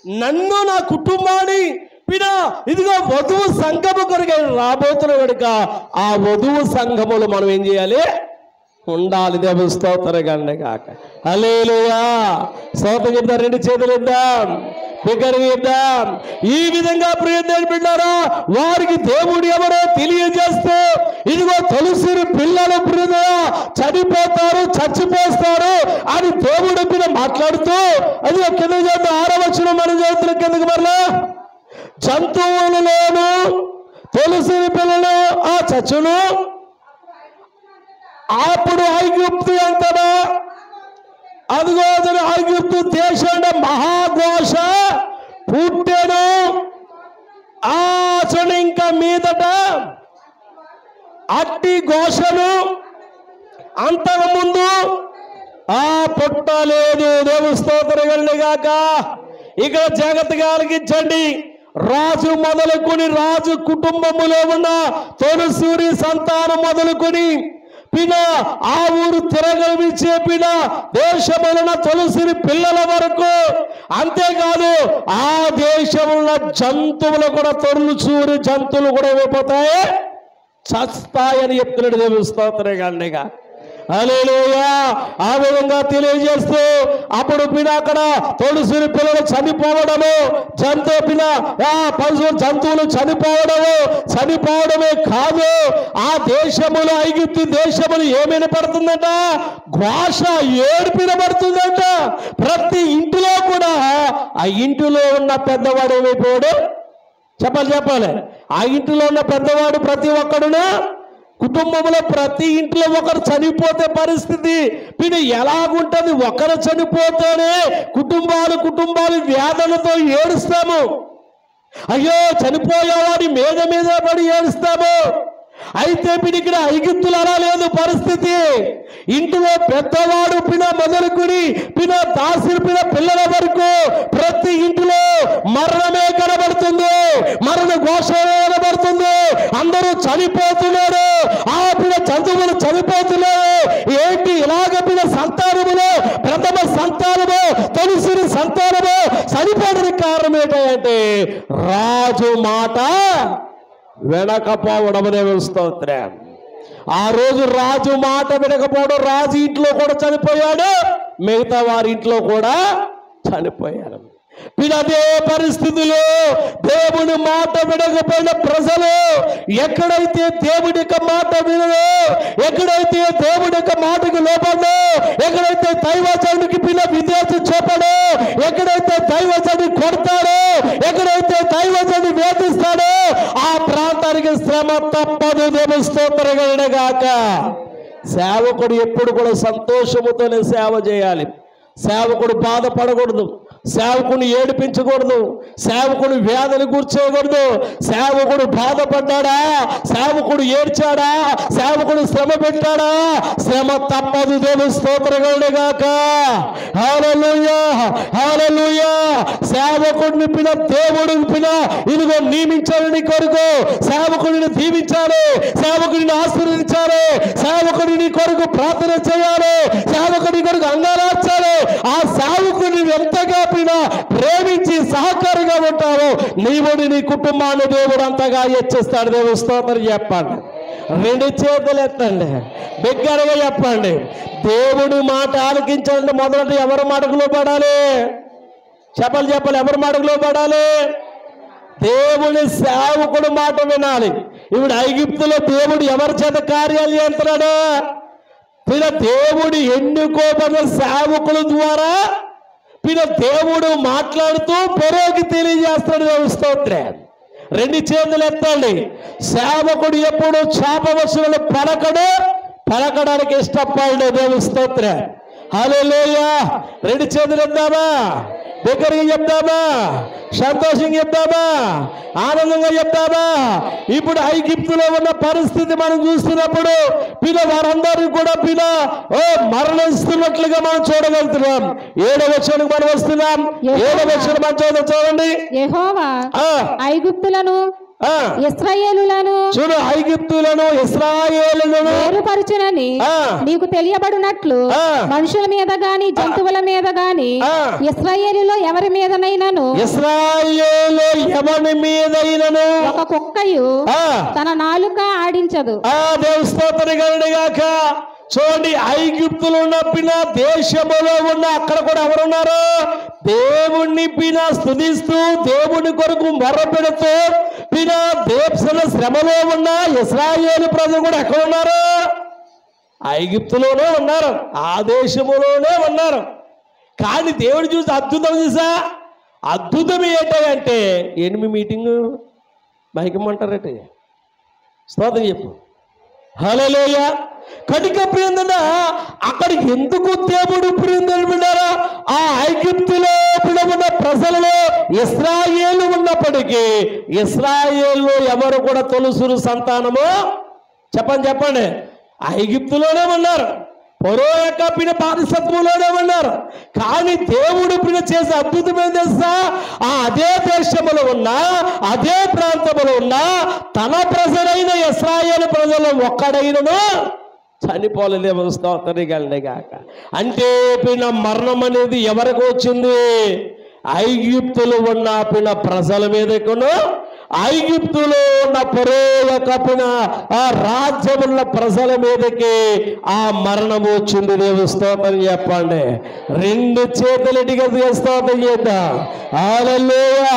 Speaker 2: నన్ను నా కుటుంబాన్ని పిన ఇదిగో వధువు సంఘము కొరకు రాబోతున్న కనుక ఆ వధువు సంఘములు మనం ఏం చేయాలి? ఉండాలి. దేవుని స్తోత్రం కాక. హల్లెలూయా. స్తోత్రం చెప్తాం. రెండు చేతులు ఇద్దాం, బిగ్గరగా ఇద్దాం. ఈ విధంగా ప్రియదేవుని బిడ్డారా, వారికి దేవుడు ఎవరో తెలియజేస్తూ ఇదిగో తొలిసిరి పిల్లలు ప్రియ చనిపోతారు, చచ్చిపోస్తారు అని దేవుడు మీద మాట్లాడుతూ అది కింద చేద్దాం. 6వ వచనం మనం చదువుతున్న కిందకి మరలా, జంతువులలోను తొలిసిరి పిల్లలు ఆ చచ్చును. అప్పుడు ఐగుప్తు అంతటా అదిగో ఐగుప్తు దేశంలో మహాఘోష పుట్టెను. ఆచరణ ఇంకా మీదట అట్టి ఘోషను అంతకుముందు పుట్టలేదు. దేవుని స్తోత్రం కలుగుగాక. ఇక్కడ జాగ్రత్తగా ఆలకించండి. రాజు మొదలుకొని రాజు కుటుంబములో ఉన్న తొలిసూరి సంతానం మొదలుకొని పిన ఆ ఊరు తిరగలిపించే పిన దేశమున్న తొలిసిరి పిల్లల వరకు, అంతేకాదు ఆ దేశమున్న జంతువులు కూడా తొలిసూరి జంతువులు కూడా అయిపోతాయి, చస్తాయని చెప్తున్నాడు. దేవుని స్తోత్రం కలుగుగాక. హల్లెలూయా. ఆ విధంగా తెలియజేస్తూ అప్పుడు పిన అక్కడ తొలిసిరి పిల్లలు చనిపోవడము, జంతువులు చనిపోవడమే కాదు, ఆ దేశములు ఐగుప్తు దేశములు ఏమైనా పడుతుందట? ఘోష, ఏడుపు వినబడుతుందంట. ప్రతి ఇంటిలో కూడా ఆ ఇంటిలో ఉన్న పెద్దవాడు ఏమైపోయాడు? చెప్పాలి. ఆ ఇంటిలో ఉన్న పెద్దవాడు ప్రతి ఒక్కడును, కుటుంబంలో ప్రతి ఇంట్లో ఒకరు చనిపోతే పరిస్థితి పిని ఎలాగుంటది? ఒకరు చనిపోతేనే కుటుంబాలు వేదనతో ఏడుస్తాము. అయ్యో చనిపోయేవాడి మీద పడి ఏడుస్తాము. అయితే పిని ఇక్కడ ఐగుప్తులు అలా లేదు పరిస్థితి. ఇంటిలో పెద్దవాడు పిన మొదలుకొని పిన దాసిరి పిన పిల్లల వరకు ప్రతి ఇంటిలో మరణమే కనబడుతుంది, మరణ ఘోషమే కనబడుతుంది. అందరూ చనిపోతున్నారు, ఆ పిన జంతువులు చనిపోతున్నారు. ఏంటి ఇలాగ పిన సంతానములో ప్రథమ సంతానము తొలిసిరి సంతానము చనిపోవడానికి కారణం ఏంటంటే రాజు మాట వినకపోవడం. దేవుని స్తోత్రం. ఆ రోజు రాజు మాట వినకపోవడం, రాజు ఇంట్లో కూడా చనిపోయాడు, మిగతా వారి ఇంట్లో కూడా చనిపోయారు. అదే పరిస్థితిలో దేవుని మాట వినకపోయిన ప్రజలు ఎక్కడైతే దేవుడి యొక్క మాట వినదో, ఎక్కడైతే దేవుడి యొక్క మాటకు లోపడో, ఎక్కడైతే దైవజనుడికి పిల్ల విధేయత చూపడో, ఎక్కడైతే దైవజనుడిని కొడతాడో, ఎక్కడైతే దైవజనుడిని వేధిస్తాడో ఆ ప్రాంతానికి శ్రమ తప్పదు. దేవుని స్తోత్రం కలుగుగాక. సేవకుడు ఎప్పుడు కూడా సంతోషముతోనే సేవ చేయాలి. సేవకుడు బాధపడకూడదు, సేవకుని ఏడిపించకూడదు, సేవకుడు వేదన కూర్చోకూడదు. సేవకుడు బాధపడ్డాడా, సేవకుడు ఏడ్చాడా, సేవకుడు శ్రమ పెట్టాడా, శ్రమ తప్పదు. దేవుని స్తోత్రం కలుగుగాక. హల్లెలూయా, హల్లెలూయా. సేవకుడిని పిన దేవుడు పిన ఇదిగో నియమించాలని కొరకు సేవకుడిని దీవించాలి, సేవకుడిని ఆశీర్వదించాలి, సేవకుడిని కొరకు ప్రార్థన చేయాలి, సేవకుడి కొరకు అంగారార్చాలి. ఆ సేవకుడిని ఎంతగా ప్రేమించి సహకారంగా ఉంటావు నీవు నీ కుటుంబాన్ని దేవుడు అంతగా హెచ్చిస్తాడు. దేవుని స్తోత్రం చెప్పండి. రెండు చేతులు ఎత్తండి, బిగ్గరగా చెప్పండి. దేవుడి మాట ఆలకించాలంటే మొదట ఎవరి మాటకు లోపడాలి? చెప్పాలి. ఎవరి మాటకు లోపడాలి? దేవుని సేవకుడు మాట వినాలి. ఇప్పుడు ఐగుప్తులో దేవుడు ఎవరి చేత కార్యాలు చేస్తున్నాడు? దేవుడు ఎన్నుకోబడిన సేవకుల ద్వారా దేవుడు మాట్లాడుతూ పొరోకి తెలియజేస్తాడు. దేవుని స్తోత్రం. రెండు చేతులు ఎత్తండి. సేవకుడు ఎప్పుడు చాపవశులను పలకడానికి ఇష్టపడు. దేవుని స్తోత్రం. హల్లెలూయా. రెండు చేతులు ఎత్తామా, దగ్గరగా చెప్తామా, సంతోషంగా చెప్తామా, ఆనందంగా చెప్తామా? ఇప్పుడు ఐగుప్తులో ఉన్న పరిస్థితి మనం చూస్తున్నప్పుడు వారందరూ కూడా మరణిస్తున్నట్లుగా మనం చూడగలుగుతున్నాం. 7వ వచనం మనం వస్తున్నాం. 7వ వచనం మనం చూడండి.
Speaker 3: యెహోవా ఐగుప్తులను ఇశ్రాయేలులను
Speaker 2: చూడు, ఐగుప్తులను ఇశ్రాయేలులను
Speaker 3: వేరుపరచునని నీకు తెలియబడినట్లు మనుషుల మీద గాని జంతువుల మీద గాని ఇశ్రాయేలులో ఎవరి మీదనైనను ఒక కుక్కయు తన నాలుక ఆడించదు.
Speaker 2: దేవుని స్తోత్రం కలుగుగాక. చూడండి, ఐగుప్తులు ఉన్న దేశములో ఉన్న అక్కడ కూడా ఎవరున్నారు? దేవుణ్ణి స్తుతిస్తూ దేవుని కొరకు మొర్రపెడుతూ దేశంలో శ్రమలో ఉన్న ఇశ్రాయేలు ప్రజలు కూడా ఎక్కడ ఉన్నారు? ఐగుప్తులోనే ఉన్నారు, ఆ దేశములోనే ఉన్నారు. కానీ దేవుడు చూసి అద్భుతం చూసా. అద్భుతం ఏంటంటే ఎనిమిది మీటింగు మైకమంటారట. స్తోత్రం చెప్పు. హల్లెలూయా. కనుక ప్రియందన అక్కడ ఎందుకు దేవుడు ప్రియందరు విన్నారా? ఆ ఐగుప్తులో ఉన్న ప్రజలలో ఇశ్రాయేలు ఉన్నప్పటికీ ఇశ్రాయేలు ఎవరు కూడా తొలుసురు సంతానము? చెప్పండి. ఐగుప్తులోనే ఉన్నారు, ఫరో యొక్క బానిసత్వంలోనే ఉన్నారు. కానీ దేవుడు చేసే అద్భుతం ఏం తెలుసా? అదే దేశంలో ఉన్న అదే ప్రాంతంలో ఉన్న తన ప్రజలైన ఇశ్రాయేలు ప్రజలు ఒక్కడైనను చనిపోలేదేమో. స్తోత్రం గాక. అంటే మరణం అనేది ఎవరికి వచ్చింది? ఐగుప్తులు ఉన్న ప్రజల మీదకును ఐగుప్తులో ఉన్న ఫరో యొక్క ఆ రాజ్యమున్న ప్రజల మీదకి ఆ మరణం వచ్చింది. దేవుని స్తోత్రం చెప్పండి. రెండు చేతులటిగా స్తోత్రం చేద్దాం. హల్లెలూయా.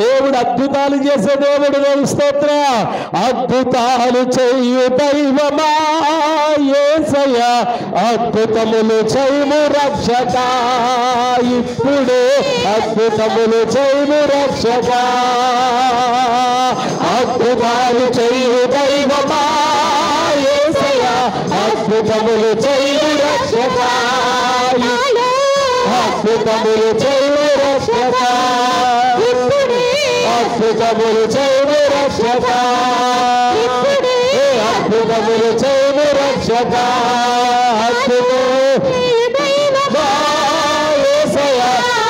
Speaker 2: దేవుడు అద్భుతాలు చేసే దేవుడు. దేవుని స్తోత్రం. అద్భుతాలు చేయు దైవమా యేసయ్యా, అద్భుతములు చేయు రక్షక, ఇప్పుడే అద్భుతములు చేయు రక్షక. అద్భుతాలు చేయు దైవమా యేసయ్యా, అద్భుతములు చేయు రక్షక, అద్భుతములు చేయు రక్షక, అద్భుతములు చేయు రక్షక, అద్భుతములు చేయు రక్షక,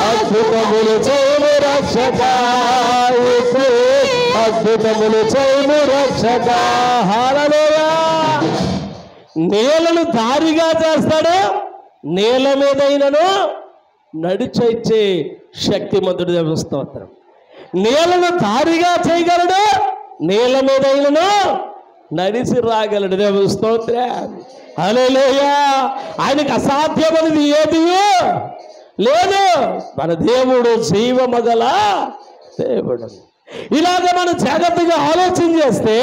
Speaker 2: అద్భుతములు చేయు రక్షక, అద్భుతములు చేయు రక్షక. హల్లెలూయా. నేలను దారిగా చేస్తాడు, నేల మీదైనను నడిచొచ్చే శక్తిమంతుడు. దేవుని స్తోత్రం. నేలను దారిగా చేయగలడు, నేల మీదైనను నడిచి రాగలడు. దేవుని స్తోత్రం. హల్లెలూయా. ఆయనకు అసాధ్యమైనది ఏది లేదు. మన దేవుడు జీవమగల దేవుడు. ఇలాగ మనం జాగ్రత్తగా ఆలోచన చేస్తే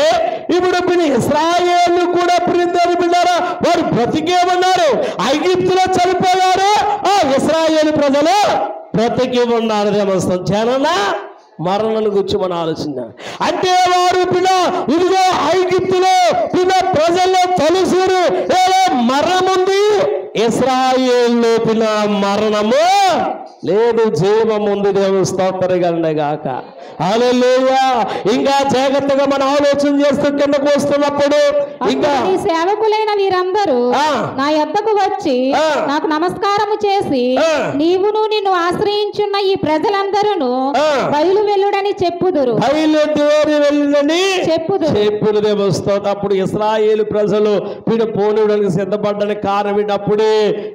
Speaker 2: ఇప్పుడు ఇశ్రాయేలు కూడా బిడ్డారా, వారు బ్రతికే ఉన్నారు. ఐగుప్తులో చనిపోయారు, ఆ ఇశ్రాయేలు ప్రజలు బ్రతికి ఉన్నారు. దేవస్థానం జనన మరణాన్ని గురించి మనం ఆలోచన అంటే వారు ఇదిగో ఐగుప్తులో ప్రజల్లో తొలసూరు మరణముంది, ఇశ్రాయేలు మరణము లేదు, జీవం ఉంది. దేవుని స్తోత్రం గాక. హల్లెలూయా. ఇంకా జాగ్రత్తగా మనం ఆలోచన చేస్తూ కిందకు వస్తున్నప్పుడు ఇంకా
Speaker 3: సేవకులైన వీరందరూ నా యొద్దకు వచ్చి నాకు నమస్కారము చేసి నీవును నిన్ను ఆశ్రయించున్న ఈ ప్రజలందరూ బయలు వెళ్ళుడని చెప్పుదురు.
Speaker 2: బయలుదేరి వెళ్ళుడని చెప్పుదు. దేవుని స్తోత్రం. అప్పుడు ఇశ్రాయేలు ప్రజలు పోనివ్వడానికి సిద్ధపడ్డానికి కారణం అప్పుడే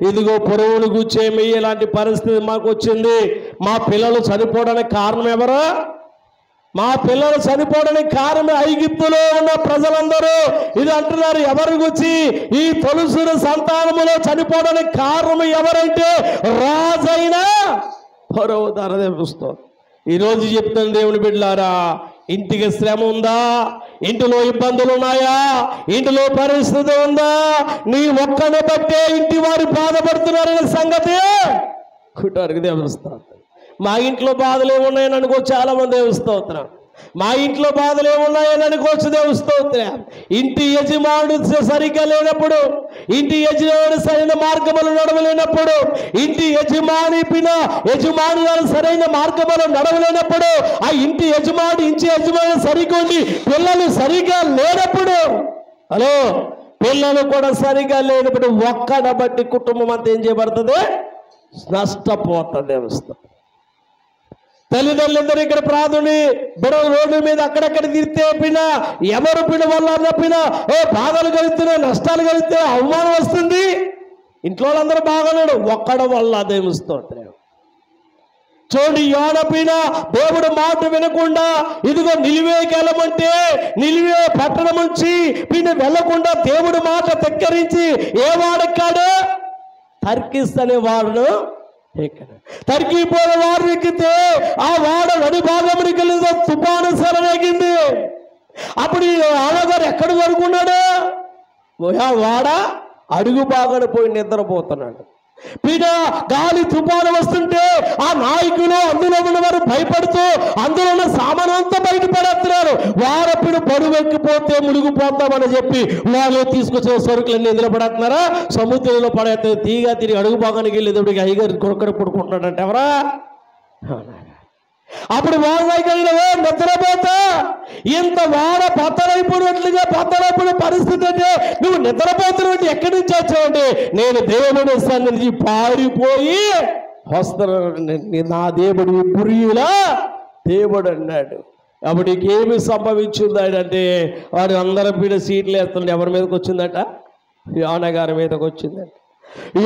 Speaker 2: ఇదిగో పొరువులు గుచ్చేమి ఇలాంటి పరిస్థితి మాకు వచ్చింది. మా పిల్లలు చనిపోవడానికి కారణం ఎవరు? మా పిల్లలు చనిపోవడానికి కారణం ఐగుప్తులో ఉన్న ప్రజలందరూ ఇది అంటున్నారు. ఎవరి గురించి? ఈ తొలుసుల సంతానములో చనిపోవడానికి కారణం ఎవరంటే రాజైన ఫరో. ధరదేవస్తూ ఈరోజు చెప్తాను దేవుని బిడ్డలారా, ఇంటికి శ్రమ ఉందా? ఇంటిలో ఇబ్బందులు ఉన్నాయా? ఇంటిలో పరిస్థితి ఉందా? నీ ఒక్కనే బట్టే ఇంటి వారు బాధపడుతున్నారనే సంగతి కుటారికి దేవస్థానం. మా ఇంట్లో బాధలు ఏమున్నాయని అనుకోవచ్చు చాలా మంది. దేవస్తోత్రం. మా ఇంట్లో బాధలు ఏమున్నాయని అనుకోవచ్చు. దేవస్తోత్రం. ఇంటి యజమానుడు సరిగ్గా లేనప్పుడు, ఇంటి యజమాని సరైన మార్గములు నడవలేనప్పుడు, ఇంటి యజమాని సరైన మార్గములు నడవలేనప్పుడు, ఆ ఇంటి యజమాని సరిగ్గా ఉండి పిల్లలు సరిగ్గా లేనప్పుడు, హలో పిల్లలు కూడా సరిగ్గా లేనప్పుడు ఒక్కడ బట్టి కుటుంబం అంతా ఏం చేయబడుతుంది? నష్టపోతుంది. దేవస్థానం. తల్లిదండ్రులందరూ ఇక్కడ ప్రార్థన బిడ్డలు రోడ్డు మీద అక్కడక్కడ తిరిగితే పిన ఎవరు పిన వల్ల పిన బాధలు కలిగితే నష్టాలు కలిగితే అవమానం వస్తుంది. ఇంట్లో వాళ్ళందరూ బాగాలేడు, ఒక్కడ వల్ల దేవుని స్తోత్రం. చూడండి, యోనపైన దేవుడు మాట వినకుండా ఇదిగో నిలివేకి వెళ్ళమంటే నిలివే పట్టణం నుంచి పైన వెళ్ళకుండా దేవుడు మాట ధిక్కరించి ఏ వాడెక్కాడు? తర్కీస్ అనే వాడును ఎక్కడ తర్కీపోయిన వాడు ఎక్కితే ఆ వాడ నడి భాగంలోకి వెళ్ళి తుఫాను సెలవేగింది. అప్పుడు ఆనగారు ఎక్కడ పడుకున్నాడు? వాడ అడుగు బాగానే పోయి నిద్రపోతున్నాడు. పీడ గాలి తుఫాను వస్తుంటే ఆ నాయకులు అందులో ఉన్నవారు భయపడుతూ అందులో ఉన్న సామాను అంతా బయటపడేస్తున్నారు. వారప్పుడు బరువు ఎక్కిపోతే మునిగిపోతామని చెప్పి వాళ్ళు తీసుకొచ్చిన సరుకులన్నీ నిలబడేస్తున్నారా? సముద్రంలో పడేస్తే తీగా తిరిగి అడుగు భాగానికి వెళ్ళేటప్పటికి అయ్యగారు కొరకడ పడుకుంటున్నాడంటే ఎవరా? అప్పుడు వాడైనా నిద్రపోతా ఇంత వాడ బద్దలైపోయినట్లుగా బద్దలైపోయిన పరిస్థితి అంటే నువ్వు నిద్రపోతున్నట్టు ఎక్కడి నుంచి వచ్చావంటే నేను దేవుని సన్నిధి పారిపోయి వస్తున్నాను, నా దేవుడు పురియులా దేవుడు అన్నాడు. అప్పుడు ఏమి సంభవించింది అంటే వాడు అందరం పీడ సీట్లు వేస్తుండే ఎవరి మీదకి వచ్చిందట? యోనా గారి మీదకి వచ్చిందంట.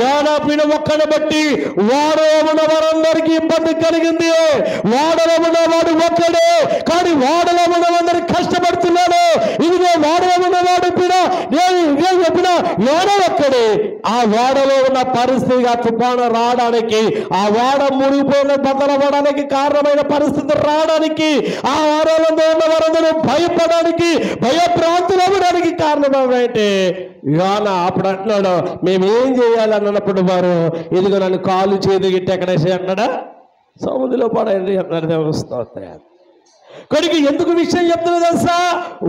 Speaker 2: యోనా పీడ ఒక్కని బట్టి వాడలో ఉన్న వారందరికీ ఇబ్బంది కలిగింది. వాడలో ఉన్నవాడు ఒక్కడే, కానీ వాడలో ఉన్నవారు కష్టపడుతున్నాడు. ఇదిగో వాడలో ఉన్నవాడు పీడ నేను చెప్పిన యోనా ఒక్కడే. ఆ వాడలో ఉన్న పరిస్థితిగా తుఫాను రావడానికి, ఆ వాడ మునిగిపోయిన బదలవడానికి కారణమైన పరిస్థితి రావడానికి, ఆ వాడలో ఉన్న వారందరూ భయపడడానికి భయభ్రాంతులు అవ్వడానికి కారణం ఏమంటే యోనా అప్పుడు అంటున్నాడు, మేమేం చేయాలి అన్నప్పుడు వారు ఇదిగో నన్ను కాలు చేతి గిట్టి ఎక్కడేసి అన్నాడా? సముద్రంలో పడండి అన్నాడు. దేవుని స్తోత్రం. కొడుకు ఎందుకు విషయం చెప్తున్నా తెలుసా?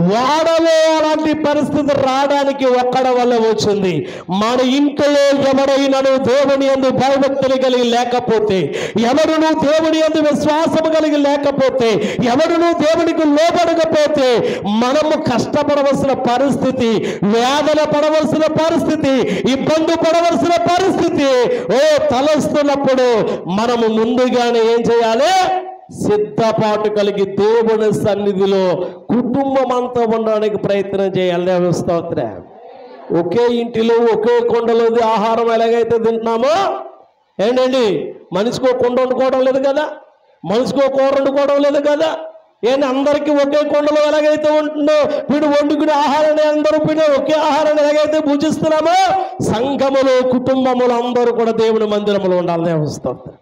Speaker 2: వాడలో అలాంటి పరిస్థితి రావడానికి ఒక్కడ వల్ల వచ్చింది. మన ఇంట్లో ఎవరైనాను దేవుని యందు భయభక్తులు కలిగి లేకపోతే, ఎవరును దేవుని యందు విశ్వాసము కలిగి లేకపోతే, ఎవరును దేవునికి లోబడకపోతే మనము కష్టపడవలసిన పరిస్థితి, వేదన పడవలసిన పరిస్థితి, ఇబ్బంది పడవలసిన పరిస్థితి తలస్తున్నప్పుడు మనము ముందుగానే ఏం చేయాలి? సిద్ధపాటు కలిగి దేవుని సన్నిధిలో కుటుంబం అంతా ఉండడానికి ప్రయత్నం చేయాలి. దేవుని స్తోత్రం. ఒకే ఇంటిలో ఒకే కొండలో ఆహారం ఎలాగైతే తింటున్నామో ఏంటండి, మనిషికో కొండ వండుకోవడం లేదు కదా, మనిషికో కూర వండుకోవడం లేదు కదా. ఏంటి అందరికీ ఒకే కొండలో ఎలాగైతే ఉంటుందో వీడు వండుకునే ఆహారాన్ని అందరూ ఒకే ఆహారాన్ని ఎలాగైతే భుజిస్తున్నామో సంఘములు కుటుంబములు అందరూ కూడా దేవుని మందిరములో ఉండాలి. దేవుని స్తోత్రం.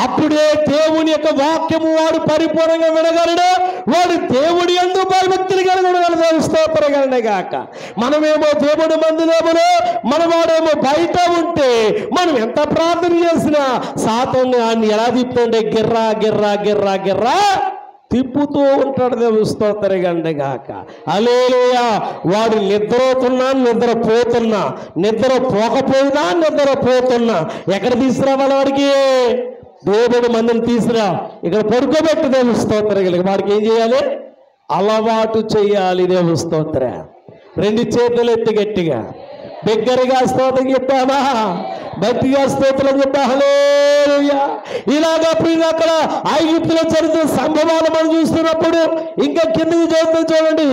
Speaker 2: అప్పుడే దేవుని యొక్క వాక్యము వాడు పరిపూర్ణంగా వినగలడు, వాడు దేవుడి యందు భయభక్తులు కలిగలడు. స్తోత్రగలనే గాక. మనమేమో దేవుడి మందిరములో మనవాడేమో బయట ఉంటే మనం ఎంత ప్రార్థన చేసినా సాతాను అన్ని ఎలా తిప్పుతుంటే గిర్రా గిర్రా గిర్రా గిర్రా తిప్పుతూ ఉంటాడు. దేవుని స్తోత్రగండి గాక. హల్లెలూయా. వాడు నిద్రపోతున్నా నిద్రపోతున్నా, నిద్రపోకపోయినా నిద్రపోతున్నా ఎక్కడ తీసుకురావాలి? వాడికి దేవుడి మందిని తీసుకురా, ఇక్కడ పడుకోబెట్టు. దేవుని స్తోత్రం. వాడికి ఏం చేయాలి? అలవాటు చేయాలి. దేవుని స్తోత్రం. రెండు చేతులు ఎత్తి గట్టిగా బిగ్గరగా స్తోత్రం చెప్పామా? భక్తిగా స్తోత్రం చెప్పా. హల్లెలూయా. ఇలాగా అక్కడ ఐగుప్తులో చరిత్ర సంభవాలు మనం చూస్తున్నప్పుడు ఇంకా కిందకి చూడండి.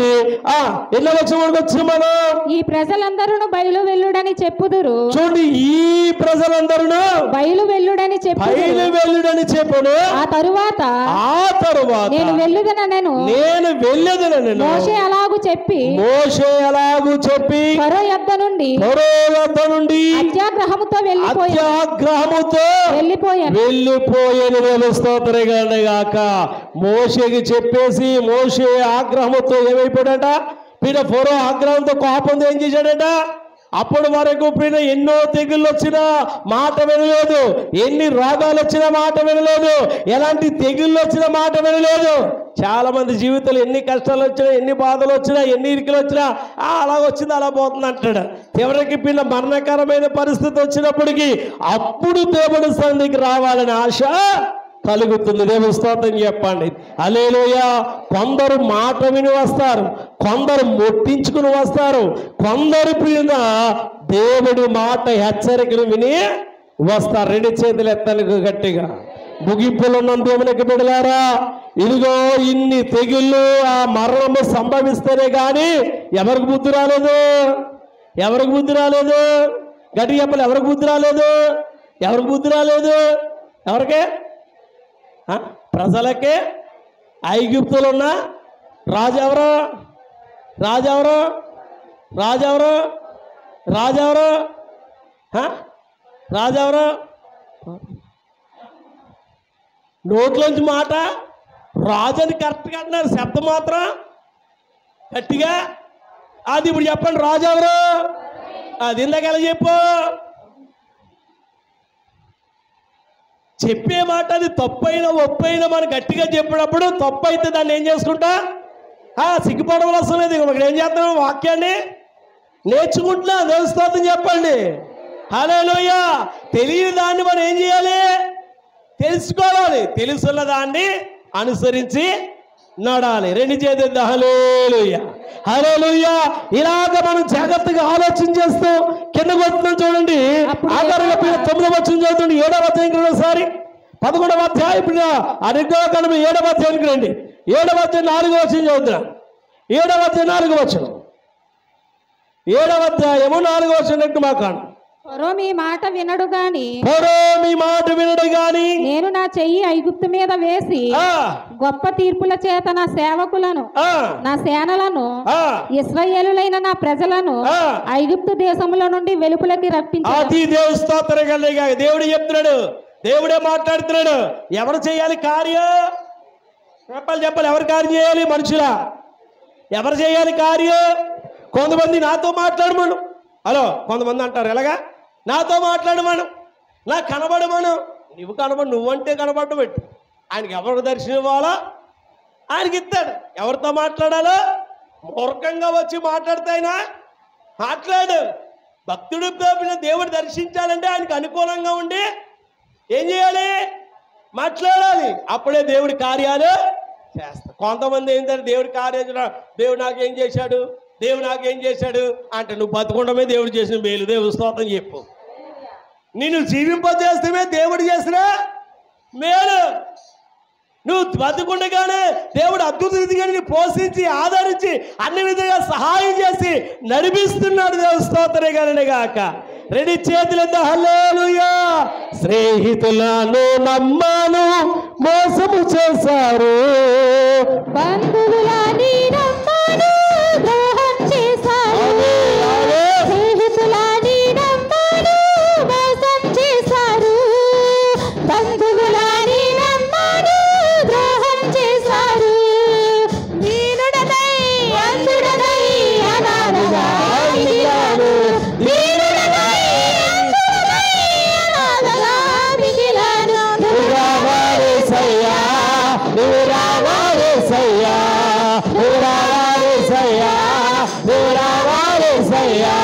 Speaker 2: ఎన్నో వచనానికి వచ్చిన మనం
Speaker 3: ఈ ప్రజలందరూ బయలు వెల్లుడని చెప్పుదురు.
Speaker 2: చూడండి, ఈ ప్రజలందరూ
Speaker 3: బయలు వెల్లుడని
Speaker 2: చెప్పును.
Speaker 3: ఆ తరువాత నేను వెళ్ళుదనను మోషే అలాగు చెప్పి ఫరో యొద్ద నుండి అత్యాగ్రహముతో
Speaker 2: వెళ్ళిపోయాను. స్తోత్రగాక. మోషేకి చెప్పేసి మోషే ఆగ్రహంతో ఏమైపోయాడట? ఫరో ఆగ్రహంతో కోపంతో ఏం చేశాడట? అప్పటి వరకు ఎన్నో తెగుళ్ళు వచ్చినా మాట వినలేదు, ఎన్ని రోగాలు వచ్చినా మాట వినలేదు, ఎలాంటి తెగుళ్ళు వచ్చినా మాట వినలేదు. చాలా మంది జీవితంలో ఎన్ని కష్టాలు వచ్చినా, ఎన్ని బాధలు వచ్చినా, ఎన్ని ఇరుకులు వచ్చినా అలాగొచ్చింది అలా పోతుంది అంటాడు. చివరికి మరణకరమైన పరిస్థితి వచ్చినప్పటికీ అప్పుడు దేవుడి సన్నిధికి రావాలని ఆశ కలుగుతుంది. దేవుని స్తోత్రం చెప్పండి. హల్లెలూయా. కొందరు మాట విని వస్తారు, కొందరు మొట్టించుకుని వస్తారు, కొందరు దేవుడి మాట హెచ్చరికను విని వస్తారు. రెండు చేతులు ఎత్తాలి గట్టిగా. ముగింపులో ఉన్న దేవునికి బిడ్డలారా, ఇదిగో ఇన్ని తెగుళ్ళు ఆ మరణము సంభవిస్తేనే కానీ ఎవరికి బుద్ధి రాలేదు? ఎవరికి బుద్ధి రాలేదు? గట్టి చెప్పాలి, ఎవరికి బుద్ధి రాలేదు? ఎవరికి బుద్ధి రాలేదు? ఎవరికే? ప్రజలకే. ఐగుప్తులో ఉన్న రాజెవరు? రాజెవరు? రాజెవరు? రాజెవరు? రాజెవరు? నోట్లోంచి మాట రాజని కరెక్ట్గా అంటున్నారు, శబ్దం మాత్రం గట్టిగా. అది ఇప్పుడు చెప్పండి, రాజు ఎవరు? అది ఇందాక చెప్పు. చెప్పే మాట అది తప్పైనా ఒప్పైనా మనం గట్టిగా చెప్పినప్పుడు తప్పు అయితే దాన్ని ఏం చేసుకుంటా? సిగ్గుపడవలసిన అవసరం లేదు. ఇక్కడ ఏం చేస్తాం? వాక్యాన్ని నేర్చుకుంటున్నా. దేవస్థానం చెప్పండి. హల్లెలూయా. తెలియని దాన్ని మనం ఏం చేయాలి? తెలుసుకోవాలి. తెలుసున్న దాన్ని అనుసరించి నడాలి. రెండు చేతులు హల్లెలూయా, హల్లెలూయా. ఇలాగ మనం జాగ్రత్తగా ఆలోచన చేస్తూ కిందకు వస్తున్నాం. చూడండి, ఆఖరుగా 9వ వచనం చదువుతుంది. 7వ అధ్యాయం ఒకసారి 11వ అధ్యాయం. ఇప్పుడు అనుగ్రహం 7వ అధ్యాయానికి రండి. 7వ అధ్యాయం 4వ వచనం చదువుతున్నా. 7వ అధ్యాయం 4వ వచనం. 7వ అధ్యాయము 4వ వచనం మాకాను.
Speaker 3: ఫరో మీ మాట వినడు గాని, నేను నా చెయ్యి ఐగుప్తు మీద వేసి గొప్ప తీర్పుల చేత నా సేవకులను, నా సేనలను, ఇశ్రాయేలులైన నా ప్రజలను ఐగుప్తు దేశంలో నుండి వెలుపలకి రప్పించాను.
Speaker 2: దేవుడు చెప్తున్నాడు, దేవుడే మాట్లాడుతున్నాడు. ఎవరు చేయాలి కార్యం? చెప్పాలి. ఎవరు కార్యం చేయాలి? మనుషులా? ఎవరు చేయాలి కార్యం? కొంతమంది నాతో మాట్లాడమను. హలో, కొంతమంది అంటారు ఎలాగా? నాతో మాట్లాడమను, నాకు కనబడమను. నువ్వు కనబడు, నువ్వంటే కనబడటం పెట్టు. ఆయనకి ఎవరికి దర్శనం ఇవ్వాలో ఆయనకి ఇస్తాడు. ఎవరితో మాట్లాడాలో? మూర్ఖంగా వచ్చి మాట్లాడితే ఆయన మాట్లాడు. భక్తుడు దేవుడు దర్శించాలంటే ఆయనకు అనుకూలంగా ఉండి ఏం చేయాలి? మాట్లాడాలి. అప్పుడే దేవుడి కార్యాలు చేస్తాడు. కొంతమంది ఏంటంటే దేవుడి కార్యాలు, దేవుడు నాకేం చేశాడు, దేవుడు నాకేం చేశాడు అంటే నువ్వు బతుకుండమే దేవుడు చేసిన మేలు. దేవుడు స్తోత్రం చెప్పు. నిన్ను జీవింపజేస్తమే దేవుడు చేసిన మేలు. నువ్వు బతుకుండగానే దేవుడు అద్భుత రీతిగా నిన్ను పోషించి ఆదరించి అన్ని విధంగా సహాయం చేసి నడిపిస్తున్నాడు. దేవుడు స్తోత్రం గానే గాక. రెండు చేతులతో హల్లెలూయా. స్నేహితులను నమ్మాను, మోసము చేశారు.
Speaker 3: బంధువులని నమ్మాను, ద్రోహం చేశారు. స్నేహితులని నమ్మాను, మోసం చేశారు. బంధువులని నమ్మాను, ద్రోహం చేశారు. దీనుడనై అంధుడనై అనాథగా మిగిలాను. దీనుడనై అంధుడనై అనాథగా మిగిలాను.
Speaker 2: నువ్వు రావాలేసయ్యా, నువ్వు రావాలేసయ్యా, నువ్వు రావాలేసయ్యా, నువ్వు రావాలేసయ్యా,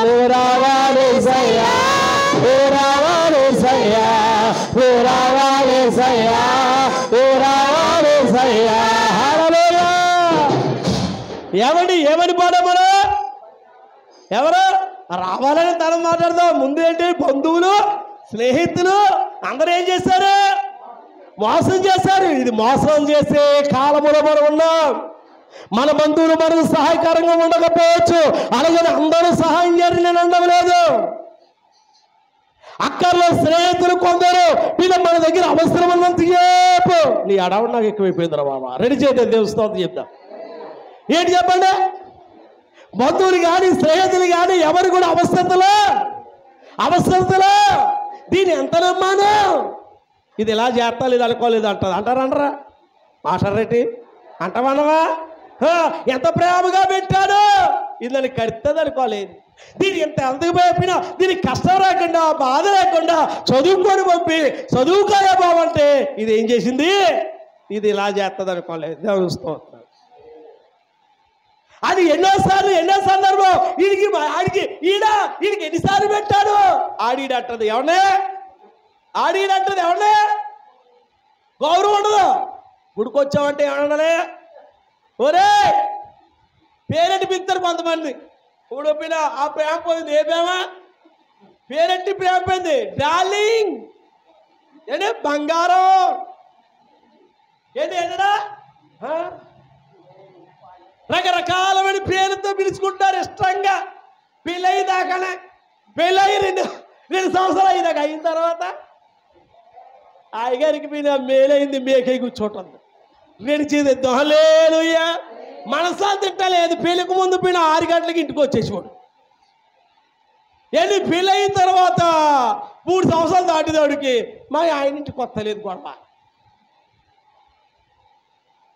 Speaker 2: నువ్వు రావాలేసయ్యా, నువ్వు రావాలేసయ్యా, నువ్వు రావాలేసయ్యా, నువ్వు రావాలేసయ్యా. హల్లెలూయా. ఏమని పాడమను? ఎవరు రావాలని తనం మాట్లాడదాం. ముందు ఏంటి? బంధువులు, స్నేహితులు అందరూ ఏం చేశారు? మోసం చేశారు. ఇది మోసం చేసే కాలంలో మనం ఉన్నాం. మన బంధువులు మనకు సహాయకరంగా ఉండకపోవచ్చు, అలాగే అందరూ సహాయం చేయాలని నేను అనడం లేదు. అక్కర్లో స్నేహితులు కొందరు వీళ్ళు మన దగ్గర అవసరం ఉన్నంత చెప్పు. నీ అడవి నాకు ఎక్కువైపోయిందిరా బాబా. రెడీ చేద్దాం, దేవుస్తాం చెప్తాం. ఏంటి చెప్పండి? బంధువులు కానీ స్నేహితులు కానీ ఎవరు కూడా అవసరతలో దీన్ని ఎంత నమ్మాను, ఇది ఇలా చేస్తా, ఇది అనుకోలేదు అంటది. అంటారా? మాట్లాడరేటి అంటావన్నవా? ఎంత ప్రేమగా పెట్టాడు, ఇది నన్ను కడుతుంది అనుకోలేదు. దీన్ని ఎంత ఎందుకు పోయినా దీనికి కష్టం రాకుండా, బాధ లేకుండా చదువుకొని పంపి చదువుకోలే బాబంటే ఇది ఏం చేసింది? ఇది ఇలా చేస్తుంది అనుకోలేదు. దేవుస్తూ అది ఎన్నో సందర్భం ఆడికి ఎన్నిసార్లు పెట్టాడు. ఆడిడంటది ఎవరినే? గౌరవం ఉండదు. గుడికొచ్చామంటే ఏమన్నాలే, ఒరే పేరెంట్ పిలుస్తారు కొంతమంది. ఊడొప్పినా ఆ ప్రేమ పోయింది. ఏ ప్రేమ? పేరెంట్ ప్రేమ పోయింది. డార్లింగ్
Speaker 4: ఏంటి బంగారం, ఏంటి ఏంటడా రకరకాలమైన పేరుతో పిలుచుకుంటారు ఇష్టంగా. పెళ్ళయి దాకానే, పెళ్ళయి రెండు సంవత్సరాలు అయ్యేదాకా అయిన తర్వాత ఆయగారికి మీద మేలైంది మేకై కూర్చోటంది. రెండు చేద్దాం హల్లెలూయా. మనసాన్ని తిట్టలేదు. పెళ్ళికి ముందు పిల్ల 6 గంటలకి ఇంటికి వచ్చేసేవాడు. ఏంటి పెళ్ళి అయిన తర్వాత 3 సంవత్సరాలు దాటిదాడికి మా ఆయన ఇంటికి కొత్త లేదు గొడవ.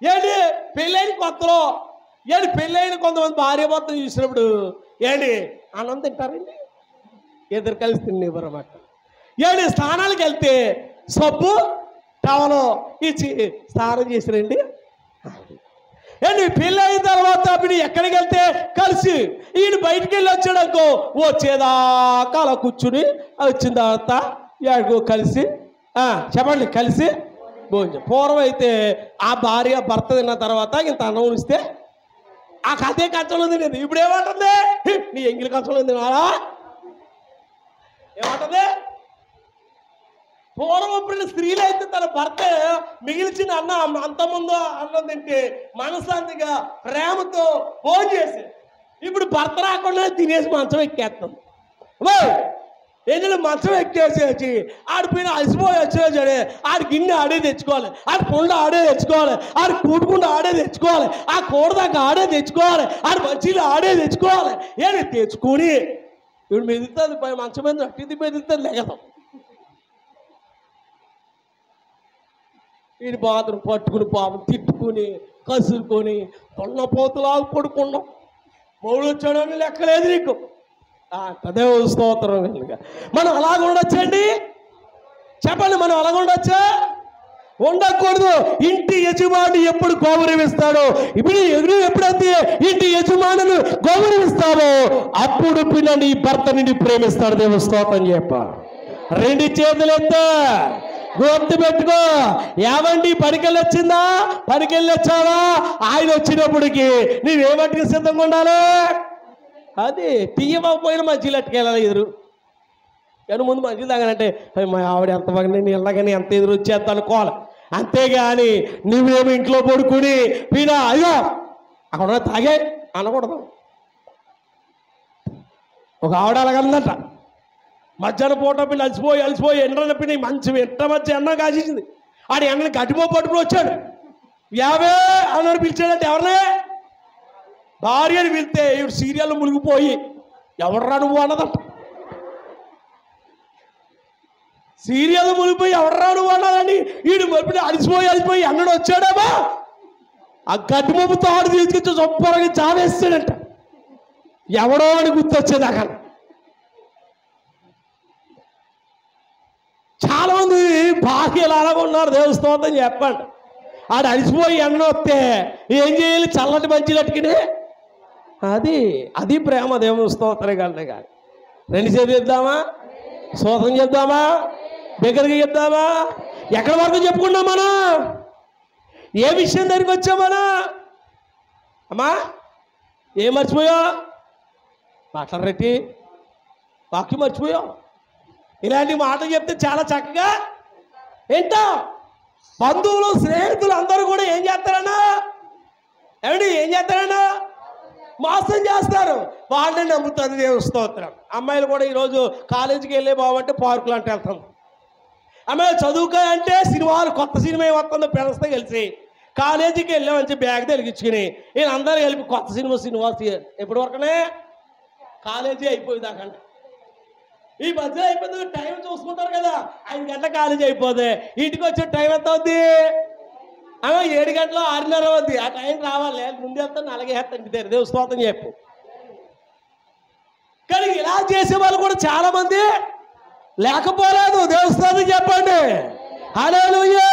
Speaker 4: ఏంటి పెళ్ళైన కొత్తలో ఏంటి పెళ్ళైన కొంతమంది భార్య భర్తను చూసినప్పుడు ఏంటి అన్నం తింటారండి, ఇద్దరు కలిసి తినేవారన్నమాట. ఏంటి స్నానాలకు వెళ్తే సబ్బు టవలో ఇచ్చి స్నానం చేసిరండి. ఏంటి పెళ్ళి అయిన తర్వాత మీరు ఎక్కడికి వెళ్తే కలిసి ఈయన బయటికి వెళ్ళి వచ్చాడనుకో వచ్చేదాకా అలా కూర్చుని వచ్చిన తర్వాత ఎక్కడికో కలిసి చెప్పండి కలిసి భోజనం. పూర్వం అయితే ఆ భార్య భర్త తిన్న తర్వాత ఇంత అన్నం ఇస్తే ఆ కథే కంచంలో తినేది. ఇప్పుడు ఏమంటుంది? నీ ఎంగిలి కంచంలో తినాలా ఏమంటుంది? పూర్వం ఇప్పుడు స్త్రీలు అయితే తన భర్త మిగిల్చిన అన్నం అంతకుముందు అన్నం తింటే మనశాంతిగా ప్రేమతో భోజనం చేసి, ఇప్పుడు భర్త రాకుండా తినేసి మంచం ఎక్కేస్తాం. ఏంటంటే మంచం ఎక్కేసేసి ఆడిపోయిన అలసిపోయి వచ్చేసాడే ఆడి గిన్నె ఆడే తెచ్చుకోవాలి, ఆడి కొండ ఆడే తెచ్చుకోవాలి, ఆడి కూడుకుండా ఆడే తెచ్చుకోవాలి, ఆ కూడ దాకా ఆడే తెచ్చుకోవాలి, ఆడి మంచిలు ఆడే తెచ్చుకోవాలి. ఏంటి తెచ్చుకొని ఇప్పుడు మెదులుతుంది పై మంచం మీద అట్టిది మెదులుతుంది లెగదాం. వీడి బాత్రూమ్ పట్టుకుని పాపం తిట్టుకుని కసురుకొని తొన్నపోతులాగా పడుకున్నాం. మూడు వచ్చాడని లెక్కలేదు నీకు. అదే స్తోత్రం. మనం అలాగ ఉండొచ్చండి చెప్పండి, మనం అలాగ ఉండొచ్చా? ఉండకూడదు. ఇంటి యజమాని ఎప్పుడు గౌరవిస్తాడో, ఇప్పుడు ఎప్పుడైతే ఇంటి యజమానులు గౌరవిస్తావో అప్పుడు పిల్ల నీ భర్త నిన్ను ప్రేమిస్తాడు. దేవుని స్తోత్రం చెప్ప. 2 చేతులు ఎత్తా గుర్తు పెట్టుకో. ఏమండి పనికెళ్ళి వచ్చిందా? పనికెళ్ళి వచ్చావా? ఆయన వచ్చినప్పటికి నీవేమట్టుకు సిద్ధంగా ఉండాలి. అది తీయకపోయిన మంచిలు అట్టుకెళ్ళాలి ఎదురు. కానీ ముందు మంచిలు తాగానంటే మా ఆవిడ ఎంత బాగా నేను ఇళ్ళగానే ఎంత ఎదురు వచ్చేస్తా అనుకోవాలి. అంతేగాని నువ్వేమో ఇంట్లో పడుకుని పీనా అయ్యో అక్కడ తాగే అనకూడదు. ఒక ఆవిడ అలాగందంట, మధ్యాహ్నం పూట పిల్ల అలసిపోయి ఎండ పిల్ల మంచి ఎంట మధ్య ఎండ కాసేసింది. ఆడు ఎండని గట్టిపో పట్టుకుని వచ్చాడు. 50 అన్నాడు. పిలిచాడంటే ఎవరినే? భార్యని పిలిస్తే ఇవి సీరియల్ మునిగిపోయి ఎవడరా నువ్వు అన్నదంట. సీరియల్ మునిగిపోయి ఎవడరా నువ్వు అన్నదని వీడు మరిపి అలసిపోయి ఎండడు వచ్చాడేమో ఆ గడ్డిమొప్పుతో ఆడు తీసుకొచ్చి శుభ్రంగా చావేస్తాడంట. ఎవడో అని గుర్తొచ్చేదాకా. చాలా మంది భార్యలు అలాగ ఉన్నారు. దేవస్తోత్రం చెప్పండి. ఆడు అలసిపోయి ఎండ వస్తే ఏం చేయాలి? చల్లటి మంచి అట్టుకుని అది ప్రేమ. దేవుని స్తోత్రం కంటే కానీ 2 చేతులు చెప్దామా? స్తోత్రం చెప్దామా? దగ్గరగా చెప్దామా? ఎక్కడి వరకు చెప్పుకున్నాం మనం? ఏ విషయం దగ్గరికి వచ్చాం మనం? అమ్మా ఏం మర్చిపోయావు? మాట్లాడరెట్టి వాక్యం మర్చిపోయావు. ఇలాంటి మాటలు చెప్తే చాలా చక్కగా ఏంటో బంధువులు స్నేహితులు అందరూ కూడా ఏం చేస్తారన్నా? ఏం చేస్తారన్నా? మోసం చేస్తారు. వాళ్ళని నమ్ముతుంది. దేవుని స్తోత్రం. అమ్మాయిలు కూడా ఈరోజు కాలేజీకి వెళ్ళే బావంటే పార్కులు అంటే వెళ్తాం. అమ్మాయిలు చదువుకో అంటే సినిమాలు కొత్త సినిమా వస్తుందో ఫ్రెండ్స్తో కలిసి కాలేజీకి వెళ్ళామని బ్యాగ్ తెలిగించుకుని వీళ్ళందరూ కలిపి కొత్త సినిమా ఎప్పటి వరకునే కాలేజీ అయిపోయేదాకండి. ఈ మధ్య అయిపోతుంది. టైం చూసుకుంటారు కదా, 5 గంటల కాలేజీ అయిపోతే ఇంటికి వచ్చే టైం ఎంత అవుద్ది? 7 గంటలు 6:30 అవుద్ది. ఆ టైం రావాలి. ముందు వెళ్తాను అలాగే వేస్తాను. దేవుని స్తోత్రం చెప్పు. కానీ ఇలా చేసే వాళ్ళు కూడా చాలా మంది లేకపోలేదు. దేవుని స్తోత్రం చెప్పండి. హల్లెలూయా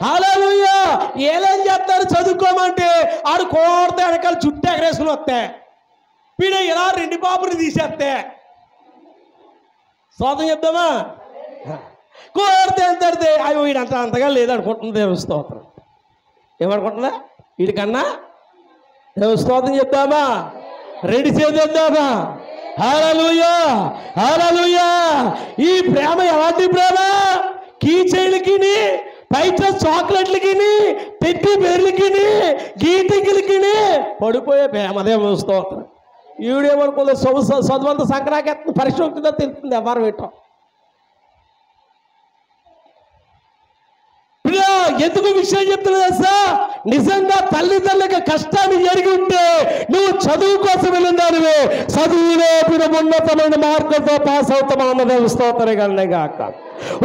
Speaker 4: హల్లెలూయా. ఏలేం చేస్తారు? చదువుకోమంటే ఆడు కోరితే వెనకాల చుట్టూ ఎగరేసుకుని వస్తే వీడు ఇలా 2 పాపులు తీసేస్తే స్తోత్రం చెప్దామా? కోరితే ఎంత అడితే అయ్యో వీడు అంతగా లేదనుకుంటుంది. దేవుని స్తోత్రం. ఏమనుకుంటుందా? వీడికన్నా దేవుని స్తోత్రం చెప్దామా? 2 చేతులు చెప్దామా? హల్లెలూయా హల్లెలూయా. ఈ ప్రేమ ఎలాంటి ప్రేమ? కీచైలకి, బయట చాక్లెట్లకి, టెడ్డీ బేర్లకి, గీటింగ్లకి పడిపోయే ప్రేమదేవ స్తోత్రం. ఈవిడేమనుకోలే చదువంత సంక్రాంతి పరీక్ష ఉంటుందో తెలుస్తుంది ఎవరు పెట్టం. ఎందుకు విషయం చెప్తున్నా సార్, నిజంగా తల్లిదండ్రులకు కష్టాన్ని జరిగి ఉంటే నువ్వు చదువు కోసం వెళ్ళిందానివే, చదువులో ఉన్నతమైన మార్కులతో పాస్ అవుతామా అన్నదే స్తోత్రం గాక.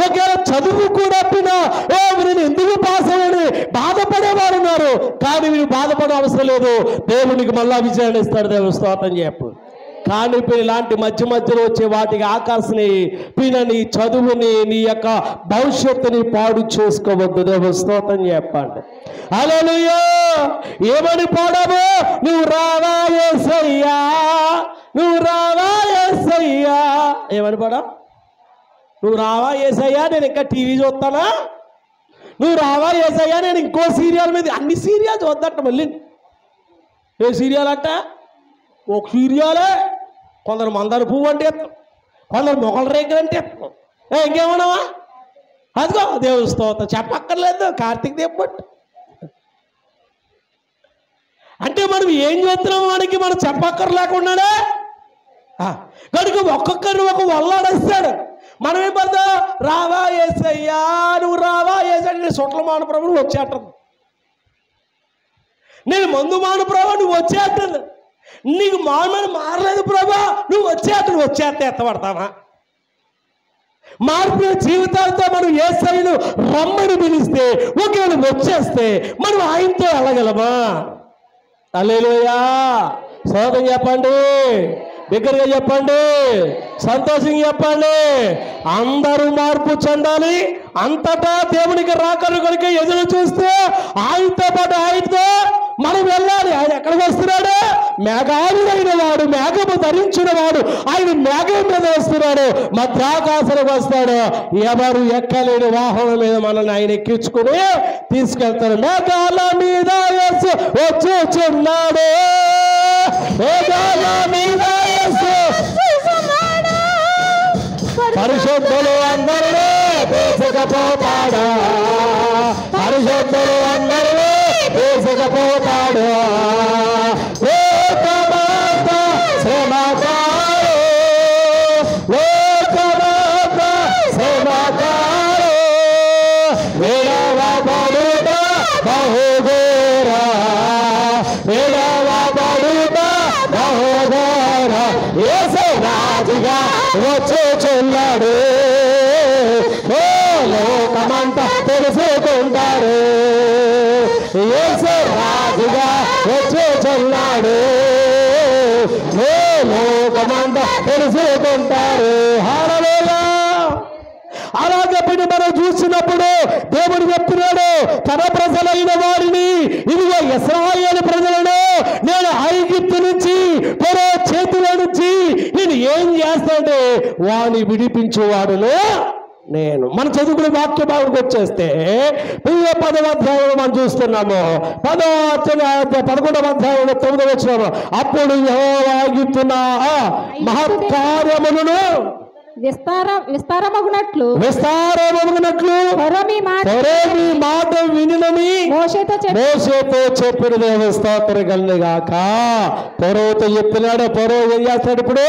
Speaker 4: ఒకవేళ చదువు కూడా నేను ఎందుకు పాస్ అయ్యాని బాధపడేవారు ఉన్నారు, కానీ మీరు బాధపడే అవసరం లేదు, దేవునికి మళ్ళా విజయాన్ని ఇస్తాడు. దేవుని స్తోత్రం చెప్పు. కానీ ఇలాంటి మధ్య మధ్యలో వచ్చే వాటికి ఆకాశని నీ చదువుని, నీ యొక్క భవిష్యత్తుని పాడు చేసుకోవద్దు. దేవుని స్తోత్రం చెప్పండి. హల్లెలూయా. ఏమని పాడాము? నువ్వు రావా యేసయ్యా, నువ్వు రావా యేసయ్యా. ఏమని పాడా? నువ్వు రావా యేసయ్యా, నేను ఇంకా టీవీ చూస్తానా, నువ్వు రావా యేసయ్యా, నేను ఇంకో సీరియల్ మీద, అన్ని సీరియల్ చూద్దంట. మళ్ళీ ఏ సీరియల్ అంట? ఒక సీరియాలే. కొందరు మందార పువ్వు అంటే ఎత్తాం, కొందరు మొగల రేకులు అంటే ఎత్తాం, ఇంకేమన్నావా? అదిగో దేవుని స్తోత్రం. చెప్పక్కర్లేదు, కార్తీక దీపట్టు అంటే మనం ఏం చేస్తున్నాం వాడికి మనం చెప్పక్కర్లేకుండానే కనుక ఒక్కొక్కరిని ఒక వల్లాడేస్తాడు. మనమే పడతా రావా యేసయ్యా, నువ్వు రావా యేసయ్యా. నేను సొట్ల మానప్రభు వచ్చేటం, నేను మందు మానప్రభు నువ్వు వచ్చేటది, నీకు మానమని మారలేదు ప్రభా, నువ్వు వచ్చేస్తే ఎత్తపడతావా? మార్పిన జీవితాలతో మనం యేసయ్యను రమ్మని పిలిస్తే ఒకవేళ వచ్చేస్తే మనం ఆయనతో వెళ్ళగలమా? హల్లెలూయా. స్తోత్రం చెప్పండి, దగ్గరగా చెప్పండి, సంతోషంగా చెప్పండి. అందరూ మార్పు చెందాలి. అంతటా దేవునికి రాకరు కనుక ఎదురు చూస్తే ఆయనతో పాటు ఆయనతో మనం వెళ్ళాలి. ఆయన ఎక్కడికి వస్తున్నాడు? మేఘాలుడైన వాడు, మేఘము ధరించిన వాడు, ఆయన మేఘం మీద వస్తున్నాడు, మధ్యాకాశానికి వస్తాడు. ఎవరు ఎక్కలేని వాహనం మీద మనల్ని ఆయన ఎక్కించుకుని తీసుకెళ్తాడు. మేఘాల మీద వచ్చుచున్నాడు, మేఘాల మీద పరిశుద్ధులు అందరూ తీసుకుపోతాడు, పరిశుద్ధులు అందరూ తీసుకుపోతాడు. లోకమాత శ్రమకారు, లోకమాత శ్రమకారు, విడవబడుట బహుఘోర, విడవబడుట బహుఘోర. యేసు రాజుగా వచ్చుచున్నాడు, లోకమంతా తెలుసుకుంటారు. యేసు రాజుగా వచ్చుచున్నాడు, లోకమంతా తెలుసుకుంటారు. హల్లెలూయా. అలాగే మనం చూసినప్పుడు దేవుడు చెప్తున్నాడు, తన ప్రజలైన వారిని, ఇదిగో ఇశ్రాయేలు ప్రజలను నేను ఐగుప్తు నుంచి, ఫరో చేతిలో నుంచి నేను ఏం చేస్తాడు, వాని విడిపించేవాడును నేను. మన చదువుకునే వాక్య భాగంకి వచ్చేస్తే 10వ అధ్యాయంలో మనం చూస్తున్నాము. 11వ అధ్యాయంలో 9వ వచనం. అప్పుడు యెహోవా ఐగుప్తున మహత్కార్యములను
Speaker 3: విస్తారమగునట్లు
Speaker 4: ఫరో మీ మాట వినునని మోషేతో చెప్పిన దేవుని స్తోత్రం కలుగుగాక. ఫరోతో చెప్పినాడు. ఫరో ఏం చేస్తాడు? ఇప్పుడు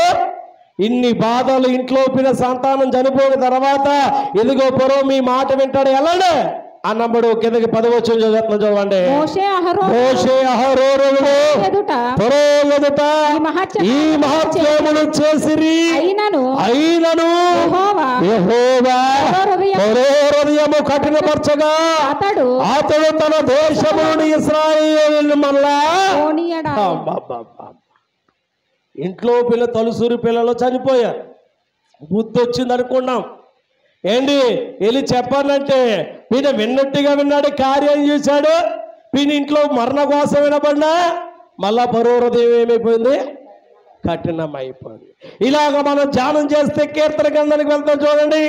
Speaker 4: ఇన్ని బాధలు ఇంట్లో సంతానం చనిపోయిన తర్వాత ఎదుగో ఫరో మీ మాట వింటాడు, ఎలాండే అన్నప్పుడు కిందకి 10వ వచనం చదవండి. మోషే అహరోనులు ఫరో ఎదుట ఈ మహత్కార్యములు చేసిరి, అయినను యెహోవా ఫరో హృదయము కఠినపరచగా అతడు తన దేశమును ఇశ్రాయేలును మళ్ళా ఇంట్లో తలుసురు పిల్లలు చనిపోయారు. బుద్ధి వచ్చింది అనుకున్నాం. ఏంటి వెళ్ళి చెప్పాలంటే వీడు విన్నట్టుగా విన్నాడు, కార్యం చేశాడు. వీని ఇంట్లో మరణ కోసం వినబడినా మళ్ళా ఫరో హృదయం ఏమైపోయింది? కఠినం అయిపోయింది. ఇలాగ మనం ధ్యానం చేస్తే కీర్తన గ్రంథానికి వెళ్తాం. చూడండి,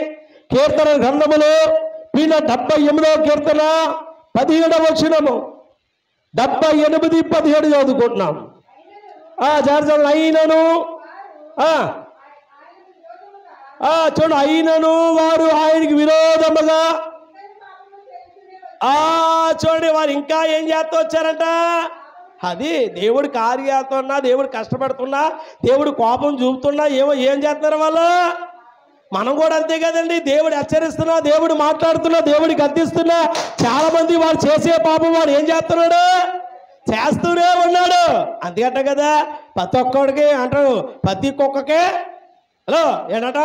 Speaker 4: కీర్తన గ్రంథములో 78వ కీర్తన 17వ వచనము, 78, 17 చదువుకుంటున్నాం. అయినను చూడండి, అయినను వారు ఆయనకి విరోధముగా చూడండి వారు ఇంకా ఏం చేస్తూ వచ్చారంట. అది దేవుడు కార్యాతున్నా, దేవుడు కష్టపడుతున్నా, దేవుడు కోపం చూపుతున్నా ఏం చేస్తున్నారు వాళ్ళు. మనం కూడా అంతే కదండి. దేవుడు హెచ్చరిస్తున్నా, దేవుడు మాట్లాడుతున్నా, దేవుడికి గద్దిస్తున్నా, చాలా మంది వాడు చేసే పాపం వాడు ఏం చేస్తున్నాడు, చేస్తూనే ఉన్నాడు. అందుకంట కదా ప్రతి ఒక్కడికి అంటారు, ప్రతి కుక్కకే హలో ఏంటంట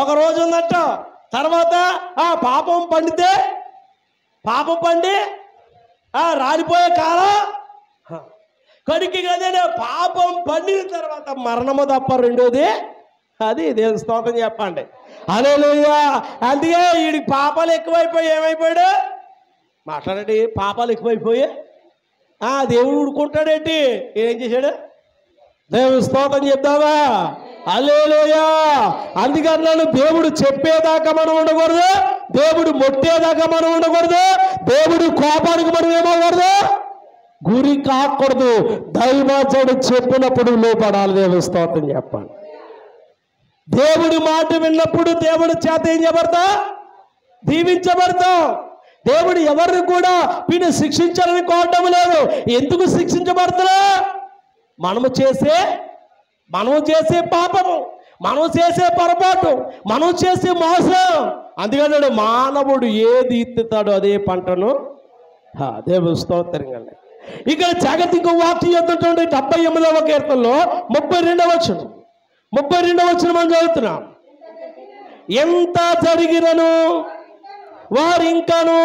Speaker 4: ఒక రోజు ఉందంట. తర్వాత పాపం పండితే పాపం పండి రాలిపోయే కాలం కడికి కదే. పాపం పండిన తర్వాత మరణము తప్ప రెండోది అది. దేవుని స్తోత్రం చెప్పండి. హల్లెలూయా. అందుకే వీడికి పాపాలు ఎక్కువైపోయి ఏమైపోయాడు, మాట్లాడండి, పాపాలు ఎక్కువైపోయి దేవుడు ఊరుకుంటాడేంటి, ఏం చేశాడు, దేవుని స్తోత్రం చెప్తావా. హల్లెలూయా. అందుకన్నాను దేవుడు చెప్పేదాకా మనం ఉండకూడదు, దేవుడు మొట్టేదాకా మనం ఉండకూడదు, దేవుడు కోపానికి మనం ఏమవ్వకూడదు, గురి కాకూడదు. దైవజనుడు చెప్పినప్పుడు లోపడాలి. దేవుని స్తోత్రం చెప్పండి. దేవుడి మాట విన్నప్పుడు దేవుడి చేత ఏం చేయబడతా, దీవించబడతాం. దేవుడు ఎవరిని కూడా వీళ్ళు శిక్షించాలని కోరడం లేదు. ఎందుకు శిక్షించబడతా, మనము చేసే పాపము, మనం చేసే పొరపాటు, మనం చేసే మోసం. అందుకన్నాడు మానవుడు ఏది ఇత్తుతాడో అదే పంటను. దేవుని స్తోత్రంగా. ఇక్కడ జాగతిక వాక్యం చెప్తుంటే 78వ కీర్తనలో 32వ వచనం మనం చదువుతున్నాం. ఎంత జరిగినను వారు ఇంకాను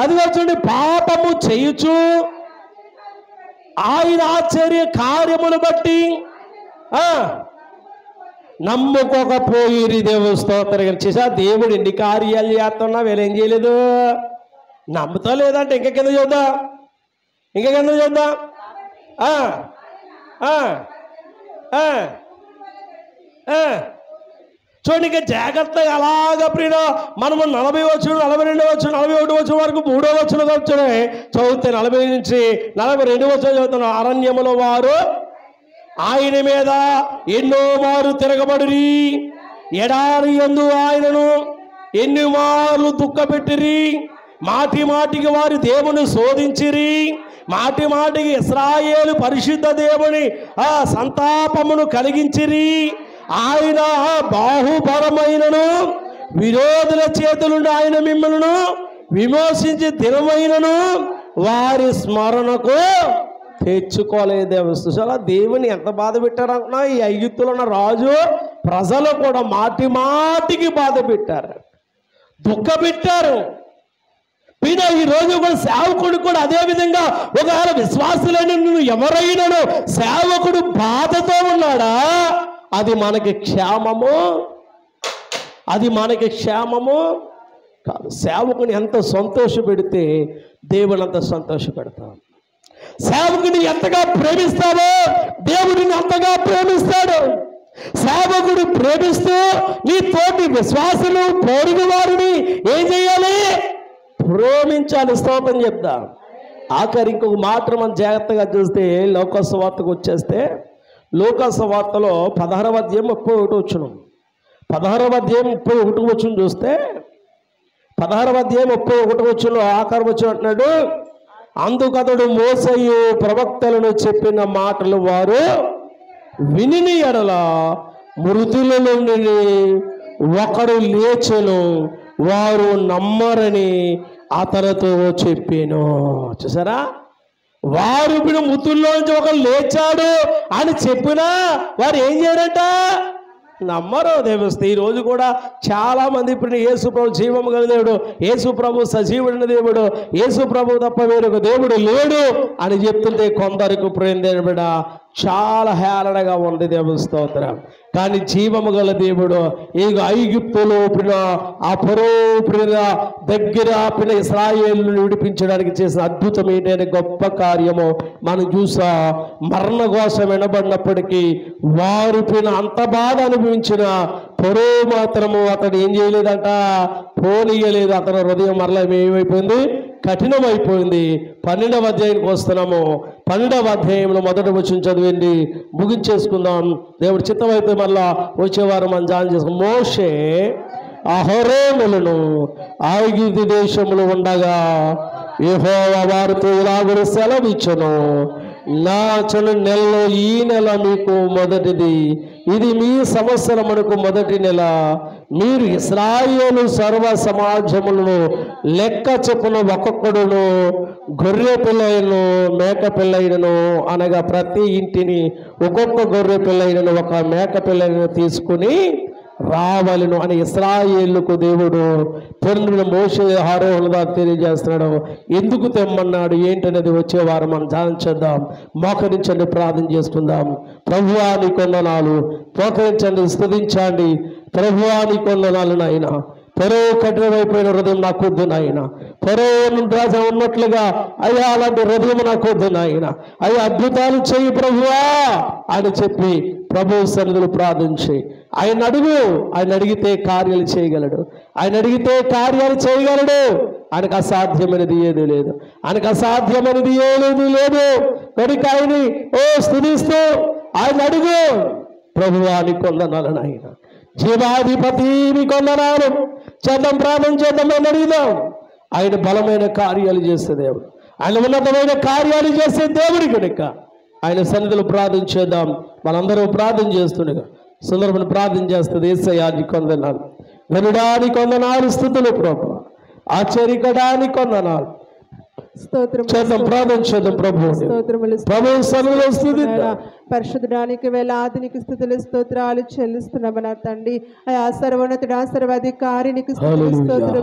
Speaker 4: అది వచ్చండి పాపము చేయుచు ఆయన ఆశ్చర్య కార్యమును బట్టి నమ్ముకోకపోయిరి. దేవుని స్తోత్రం చేసా. దేవుడు ఎన్ని కార్యాలు చేస్తున్నా వీళ్ళు ఏం చేయలేదు, నమ్ముతా లేదంటే ఇంకా కింద చూద్దాం. చూడండి, ఇంకా జాగ్రత్తగా అలాగా ప్రియ మనము 40 వచ్చును, 42 వచ్చును, 41 వచ్చును వరకు 3వ వచనం వచ్చాయి చదివితే 40 నుంచి 42 వచనం చదువుతున్నాం. అరణ్యములో వారు ఆయన మీద ఎన్నో మారు తిరగబడిరి, ఎడారి యందు ఆయనను ఎన్ని మార్లు దుఃఖపెట్టిరి, మాటి మాటికి వారి దేవుని శోధించిరి, మాటి మాటికి ఇశ్రాయేలు పరిశుద్ధ దేవుని సంతాపమును కలిగించిరి. ఆయన బాహుబలమైనను విరోధుల చేతులుండి ఆయన మిమ్మల్ని విమోచించి దినమైనను వారి స్మరణకు తెచ్చుకోలేదు. అలా దేవుని ఎంత బాధ పెట్టారనుకున్నా, ఈ ఐగుప్తులో ఉన్న రాజు ప్రజలు కూడా మాటి మాటికి బాధ పెట్టారు, దుఃఖపెట్టారు. పైన ఈ రోజు కూడా సేవకుడు కూడా అదే విధంగా ఒకవేళ విశ్వాసులైన నువ్వు ఎవరైనాను సేవకుడు బాధతో ఉన్నాడా, అది మనకి క్షేమము కాదు. సేవకుని ఎంత సంతోష పెడితే దేవుని అంత సంతోష పెడతాం. సేవకుని ఎంతగా ప్రేమిస్తావో దేవుడిని అంతగా ప్రేమిస్తాడు. సేవకుడు ప్రేమిస్తూ నీ తోటి విశ్వాసులు పొరుగు వారిని ఏం చేయాలి, ప్రేమించాలి. స్తోత్రం చెప్దాం. ఆఖరి ఇంకొక మాట మనం జాగ్రత్తగా చూస్తే లోకాసు వార్తకు వచ్చేస్తే, లోకాసు వార్తలో 16వ అధ్యాయం 31 వచనం, 16వ అధ్యాయం 31 వచనం చూస్తే 16వ అధ్యాయం 31 వచనంలో ఆఖరి వచనం అంటున్నాడు, అందుకతడు మోసయు ప్రవక్తలను చెప్పిన మాటలు వారు విని ఎడల మృతుల నుండి ఒకడు లేచెను, వారు నమ్మరని అతనితో చెప్పాను. చూసారా, వారు ఇప్పుడు మృతుల్లోంచి ఒకరు లేచాడు అని చెప్పినా వారు ఏం చేయరంట, నమ్మరు. దేవస్తే ఈ రోజు కూడా చాలా మంది ఇప్పుడు యేసు ప్రభు జీవము గల దేవుడు, యేసు ప్రభు సజీవుడిన దేవుడు, యేసు ప్రభు తప్ప వేరొక దేవుడు లేడు అని చెప్తుంటే కొందరికి ప్రేమ చాలా హేళనగా ఉంది. దేవుని స్తోత్రం. కానీ జీవము గల దేవుడు ఈ ఐగుప్తులో ఆ ఫరో దగ్గర ఇశ్రాయేలును విడిపించడానికి చేసిన అద్భుతమైన గొప్ప కార్యము మనం చూసా. మరణ కోసం వినబడినప్పటికీ వారు అంత బాధ అనుభవించిన ఫరో మాత్రము అతడు ఏం చేయలేదంట, పోనీయలేదు. అతని హృదయం మరలా ఏమైపోయింది,
Speaker 2: కఠినమైపోయింది. 12వ అధ్యాయానికి వస్తున్నాము. 12వ అధ్యాయంలో మొదటి వచనం చదివింది ముగించేసుకుందాం. దేవుడి చిత్తమైతే మళ్ళా వచ్చేవారు మనం జాయిన్ చేస్తాం. మోషే అహరోనులను ఐగుప్తు దేశంలో ఉండగా యెహోవా వారితో ఇలాగున సెలవిచ్చెను, నా నెలలో ఈ నెల మీకు మొదటిది, ఇది మీ సంవత్సరమునకు మొదటి నెల. మీరు ఇశ్రాయేలు సర్వ సమాజములను లెక్క చొప్పున ఒక్కొక్కడును గొర్రె పిల్లలను మేక పిల్లైనను అనగా ప్రతి ఇంటిని ఒక్కొక్క గొర్రె పిల్లైనను ఒక మేక పిల్లలను తీసుకుని రావలను అని ఇశ్రాయేలుకు దేవుడు తండ్రిని మోషే అహరోనుగా తెలియజేస్తున్నాడు. ఎందుకు తెమ్మన్నాడు ఏంటనేది వచ్చే వారం మనం ధ్యానం చేద్దాం. మోకరించండి, ప్రార్థన చేసుకుందాం. ప్రభువా నీ కొందనాలు, మోకరించండి, స్తుతించండి. ప్రభువా నీ కొందనాలు నాయన. పొరో కఠినమైపోయిన హృదయం నాకు వద్దు నాయన. పొరో రాజా ఉన్నట్లుగా అయ్యా అలాంటి హృదయం నాకు వద్దు నాయన. అయ్యా అద్భుతాలు చేయి ప్రభువా అని చెప్పి ప్రభు సన్నిధిలో ప్రార్థించి ఆయన అడుగు. ఆయన అడిగితే కార్యాలు చేయగలడు. ఆయన అడిగితే కార్యాలు చేయగలడు. ఆయనకు అసాధ్యమైనది ఏది లేదు. ఆయనకు అసాధ్యమైనది ఏది లేదు. కనుక ఆయన్ని స్తుతిస్తూ ఆయన అడుగు. ప్రభువా నీ కొందనాలు నాయన. జీవాధిపతి నీ కొందనాలు. చేద్దాం, ప్రార్థన చేద్దాం, అడుగుదాం. ఆయన బలమైన కార్యాలు చేసే దేవుడు, ఆయన ఉన్నతమైన కార్యాలు చేసే దేవుడి కనుక ఆయన సన్నిధిలో ప్రార్థన చేద్దాం. మనందరూ ప్రార్థన చేస్తుండగా సుందరమని ప్రార్థన చేస్తుంది. యేసయ్యా నీ కొందనాలు, గనుడా నీ కొందనాలు, స్తుతులు ప్రభువా, ఆశ్చర్యకరాని కొందనాలు. చేద్దాం, ప్రార్థన చేద్దాం. ప్రభు సన్నిధిలో స్తుతిద్దాం.
Speaker 5: పరిశుద్ధడానికి వేలాదినికి స్తుతులు స్తోత్రాలు చెల్లిస్తున్నాము నా తండ్రి. అయా సర్వోన్నతుడా, సర్వాధికారి నీకు స్తుతులు స్తోత్రాలు.